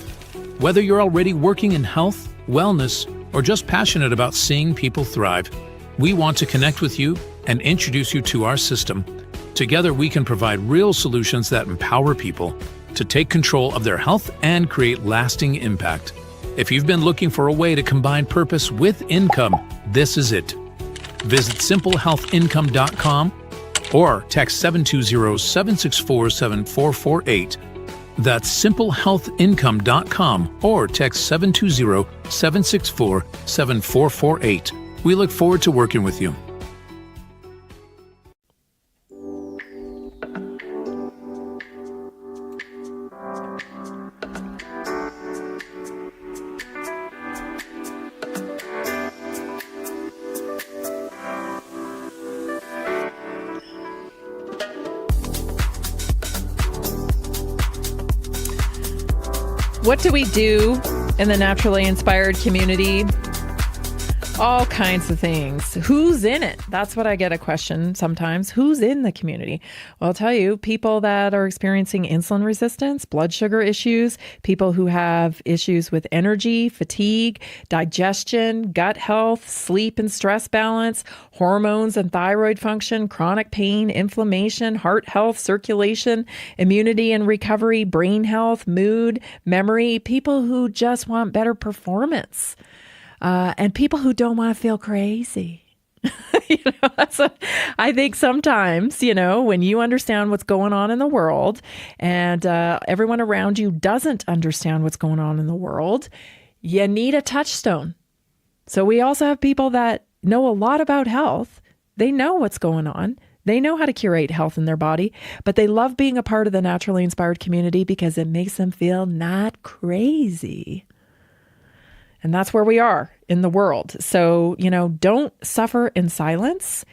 Whether you're already working in health, wellness, or just passionate about seeing people thrive, we want to connect with you and introduce you to our system. Together, we can provide real solutions that empower people to take control of their health and create lasting impact. If you've been looking for a way to combine purpose with income, this is it. Visit simplehealthincome.com or text 720-764-7448. That's simplehealthincome.com or text 720-764-7448. We look forward to working with you. What do we do in the naturally inspired community? All kinds of things. Who's in it? That's what I get a question sometimes. Who's in the community? Well, I'll tell you, people that are experiencing insulin resistance, blood sugar issues, people who have issues with energy, fatigue, digestion, gut health, sleep and stress balance, hormones and thyroid function, chronic pain, inflammation, heart health, circulation, immunity and recovery, brain health, mood, memory, people who just want better performance. And people who don't want to feel crazy. I think sometimes, when you understand what's going on in the world and everyone around you doesn't understand what's going on in the world, you need a touchstone. So we also have people that know a lot about health. They know what's going on. They know how to curate health in their body, but they love being a part of the naturally inspired community because it makes them feel not crazy. And that's where we are in the world. So, don't suffer in silence.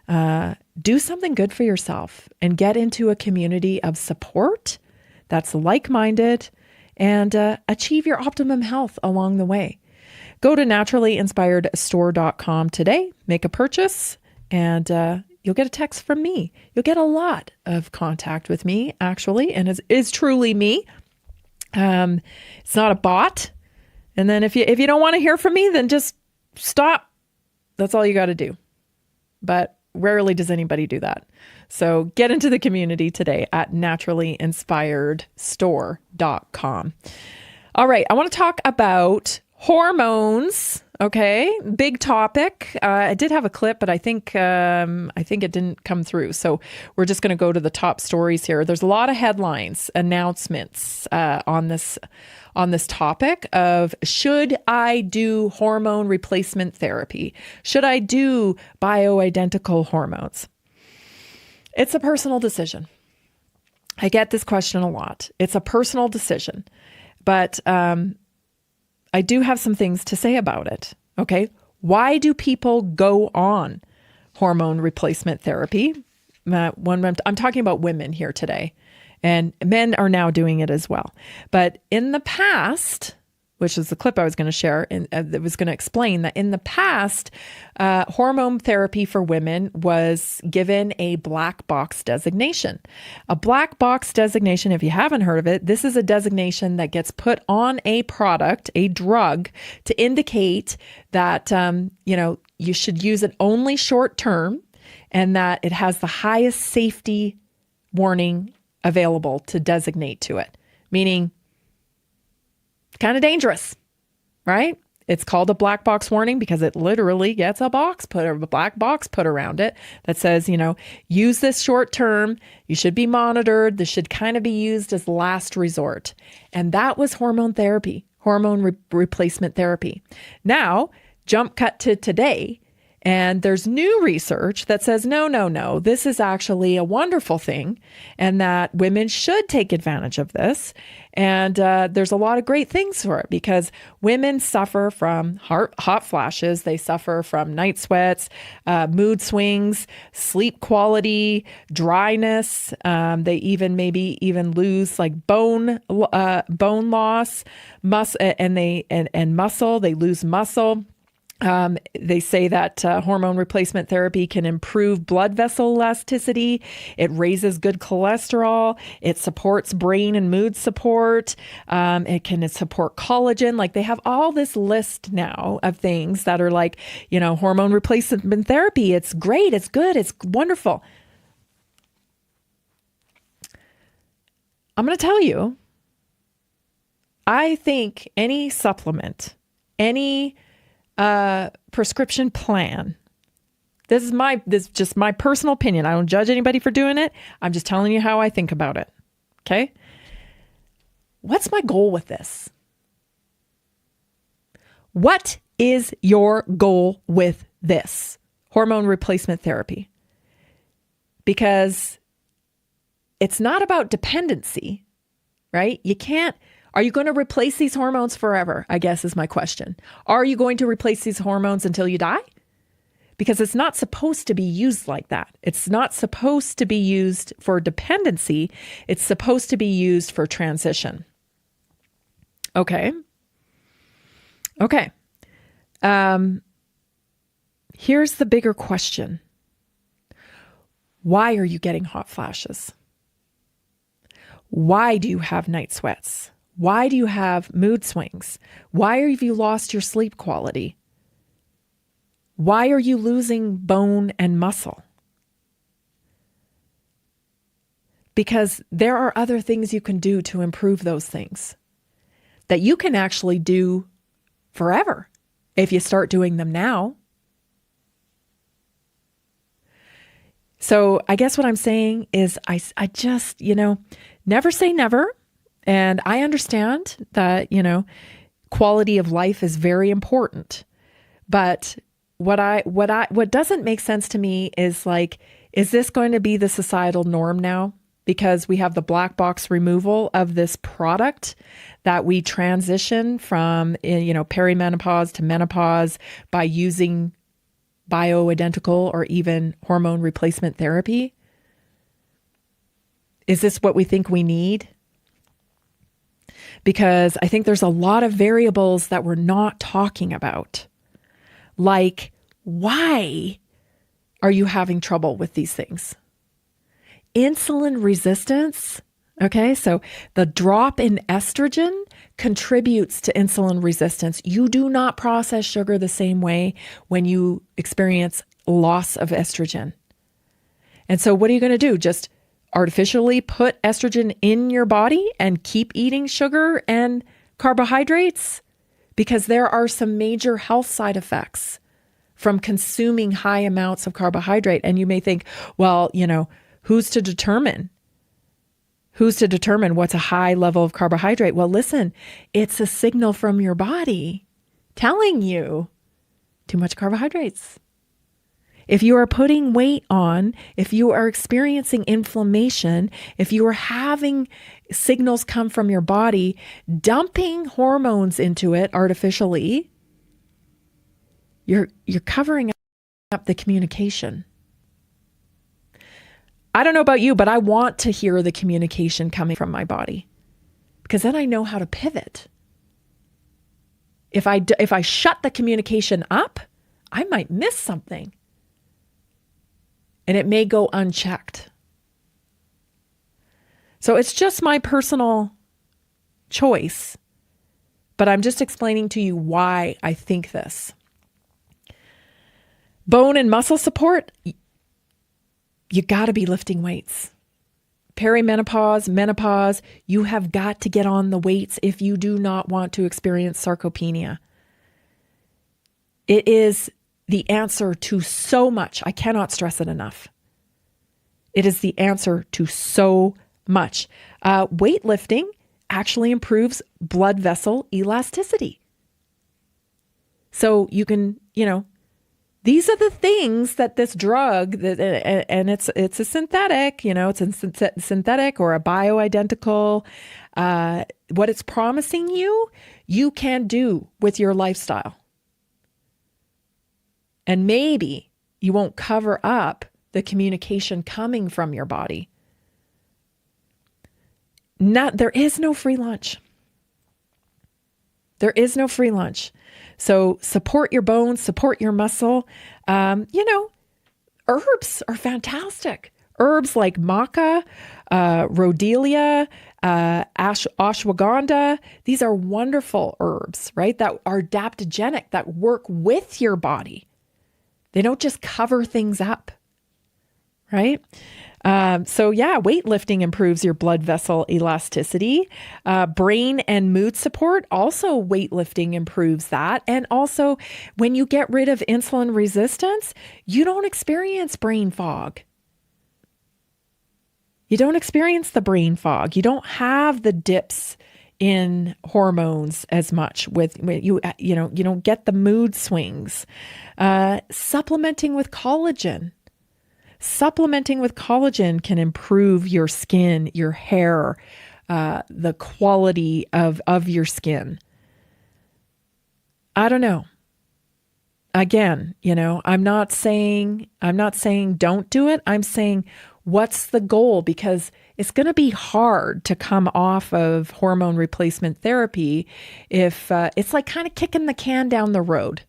Do something good for yourself and get into a community of support that's like-minded and achieve your optimum health along the way. Go to naturallyinspiredstore.com today, make a purchase, and you'll get a text from me. You'll get a lot of contact with me, actually, and it is truly me. It's not a bot. And then if you don't want to hear from me, then just stop. That's all you got to do. But rarely does anybody do that. So get into the community today at naturallyinspiredstore.com. All right. I want to talk about hormones. Okay. Big topic. I did have a clip, but I think it didn't come through. So we're just going to go to the top stories here. There's a lot of headlines, announcements on this topic of, should I do hormone replacement therapy? Should I do bioidentical hormones? It's a personal decision. I get this question a lot. It's a personal decision, but I do have some things to say about it. Okay. Why do people go on hormone replacement therapy? I'm talking about women here today. And men are now doing it as well. But in the past, which is the clip I was going to share, and that was going to explain that in the past, hormone therapy for women was given a black box designation. A black box designation, if you haven't heard of it, this is a designation that gets put on a product, a drug, to indicate that, you should use it only short term and that it has the highest safety warning available to designate to it, meaning kind of dangerous, right? It's called a black box warning because it literally gets a black box put around it that says, use this short term. You should be monitored. This should kind of be used as last resort. And that was hormone therapy, hormone replacement therapy. Now, jump cut to today. And there's new research that says, no, this is actually a wonderful thing and that women should take advantage of this. And there's a lot of great things for it because women suffer from hot flashes. They suffer from night sweats, mood swings, sleep quality, dryness. They even lose like bone loss, and muscle. They lose muscle. They say that hormone replacement therapy can improve blood vessel elasticity. It raises good cholesterol. It supports brain and mood support. It can support collagen. Like they have all this list now of things that are like, hormone replacement therapy. It's great. It's good. It's wonderful. I'm going to tell you, I think any supplement, any prescription plan, this is just my personal opinion. I don't judge anybody for doing it. I'm just telling you how I think about it. Okay? What's my goal with this? What is your goal with this hormone replacement therapy? Because it's not about dependency, right? Are you going to replace these hormones forever? I guess is my question. Are you going to replace these hormones until you die? Because it's not supposed to be used like that. It's not supposed to be used for dependency. It's supposed to be used for transition. Okay. Here's the bigger question. Why are you getting hot flashes? Why do you have night sweats? Why do you have mood swings? Why have you lost your sleep quality? Why are you losing bone and muscle? Because there are other things you can do to improve those things that you can actually do forever if you start doing them now. So I guess what I'm saying is I just, never say never. And I understand that, quality of life is very important. But what doesn't make sense to me is is this going to be the societal norm now? Because we have the black box removal of this product that we transition from, perimenopause to menopause by using bioidentical or even hormone replacement therapy? Is this what we think we need? Because I think there's a lot of variables that we're not talking about. Like, why are you having trouble with these things? Insulin resistance. Okay, so the drop in estrogen contributes to insulin resistance. You do not process sugar the same way when you experience loss of estrogen. And so what are you going to do? Just artificially put estrogen in your body and keep eating sugar and carbohydrates? Because there are some major health side effects from consuming high amounts of carbohydrate. And you may think, well, who's to determine? Who's to determine what's a high level of carbohydrate? Well, listen, it's a signal from your body telling you too much carbohydrates. If you are putting weight on, if you are experiencing inflammation, if you are having signals come from your body, dumping hormones into it artificially, you're covering up the communication. I don't know about you, but I want to hear the communication coming from my body because then I know how to pivot. If I shut the communication up, I might miss something. And it may go unchecked. So it's just my personal choice, but I'm just explaining to you why I think this. Bone and muscle support, you got to be lifting weights. Perimenopause, menopause, you have got to get on the weights if you do not want to experience sarcopenia. It is the answer to so much. I cannot stress it enough. It is the answer to so much. Weightlifting actually improves blood vessel elasticity. So you can, these are the things that this drug, and it's a synthetic, it's a synthetic or a bioidentical, what it's promising you can do with your lifestyle. And maybe you won't cover up the communication coming from your body. There is no free lunch. There is no free lunch. So support your bones, support your muscle. Herbs are fantastic. Herbs like maca, rhodelia, ashwagandha. These are wonderful herbs, right? That are adaptogenic, that work with your body. They don't just cover things up, right? So yeah, weightlifting improves your blood vessel elasticity. Brain and mood support, also weightlifting improves that. And also when you get rid of insulin resistance, you don't experience brain fog. You don't experience the brain fog. You don't have the dips in hormones as much you don't get the mood swings. Supplementing with collagen. Supplementing with collagen can improve your skin, your hair, the quality of your skin. I don't know. Again, I'm not saying don't do it. I'm saying, what's the goal? Because it's going to be hard to come off of hormone replacement therapy if it's like kind of kicking the can down the road.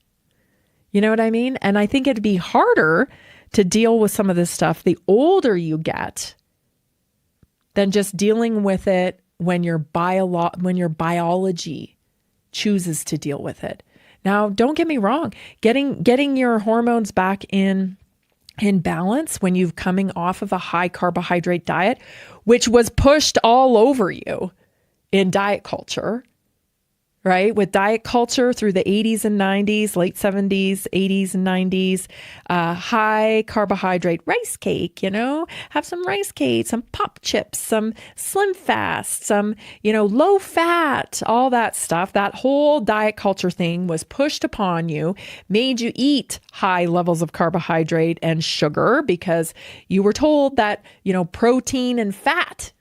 You know what I mean? And I think it'd be harder to deal with some of this stuff the older you get than just dealing with it when your biology chooses to deal with it. Now, don't get me wrong, getting your hormones back in balance when you're coming off of a high carbohydrate diet, which was pushed all over you in diet culture, right? With diet culture through the 80s and 90s, late 70s, 80s and 90s, high carbohydrate rice cake, have some rice cake, some pop chips, some slim fast, some, low fat, all that stuff. That whole diet culture thing was pushed upon you, made you eat high levels of carbohydrate and sugar because you were told that, protein and fat,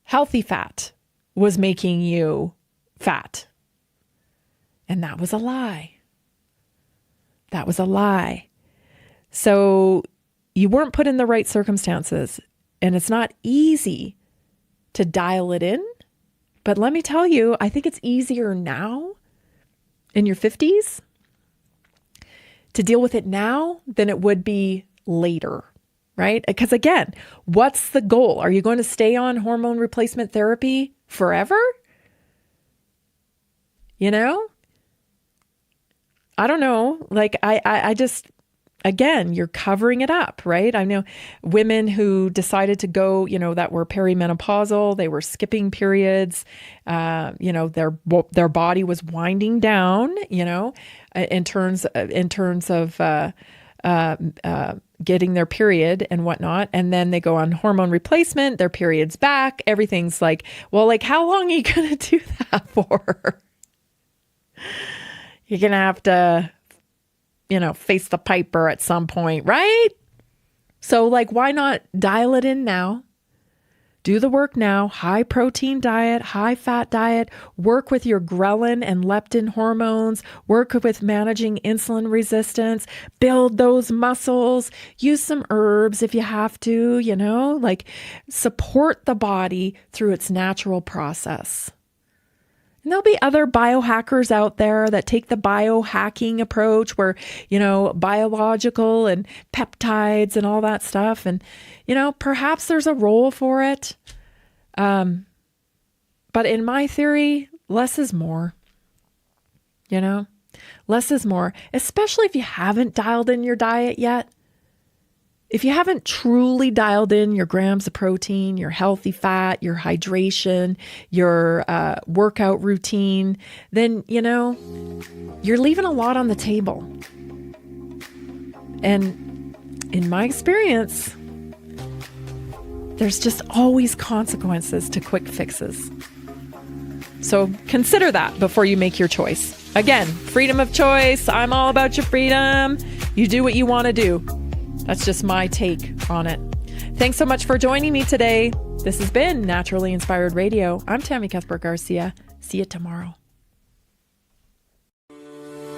healthy fat, was making you fat. And that was a lie. That was a lie. So you weren't put in the right circumstances, and it's not easy to dial it in. But let me tell you, I think it's easier now in your 50s to deal with it now than it would be later, right? Because again, what's the goal? Are you going to stay on hormone replacement therapy forever? I don't know. Like, I just, again, you're covering it up, right? I know women who decided to go, that were perimenopausal, they were skipping periods, their body was winding down, in terms of getting their period and whatnot. And then they go on hormone replacement, their period's back. Everything's like, well, like, how long are you going to do that for? You're going to have to, face the piper at some point, right? So like, why not dial it in now? Do the work now. High protein diet, high fat diet, work with your ghrelin and leptin hormones, work with managing insulin resistance, build those muscles, use some herbs if you have to, like support the body through its natural process. And there'll be other biohackers out there that take the biohacking approach where, biological and peptides and all that stuff. And, perhaps there's a role for it. But in my theory, less is more. Less is more, especially if you haven't dialed in your diet yet. If you haven't truly dialed in your grams of protein, your healthy fat, your hydration, your workout routine, then, you're leaving a lot on the table. And in my experience, there's just always consequences to quick fixes. So consider that before you make your choice. Again, freedom of choice. I'm all about your freedom. You do what you want to do. That's just my take on it. Thanks so much for joining me today. This has been Naturally Inspired Radio. I'm Tammy Cuthbert Garcia. See you tomorrow.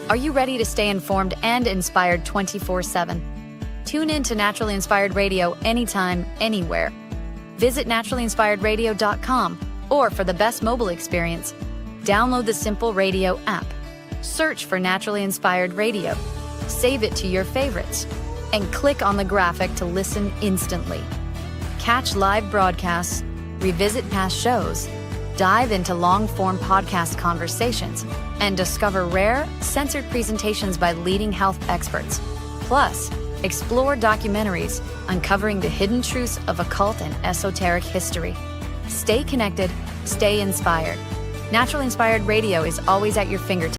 Are you ready to stay informed and inspired 24/7? Tune in to Naturally Inspired Radio anytime, anywhere. Visit naturallyinspiredradio.com, or for the best mobile experience, download the Simple Radio app. Search for Naturally Inspired Radio. Save it to your favorites and click on the graphic to listen instantly. Catch live broadcasts, revisit past shows, dive into long-form podcast conversations, and discover rare, censored presentations by leading health experts. Plus, Explore documentaries, uncovering the hidden truths of occult and esoteric history. Stay connected, stay inspired. Naturally Inspired Radio is always at your fingertips.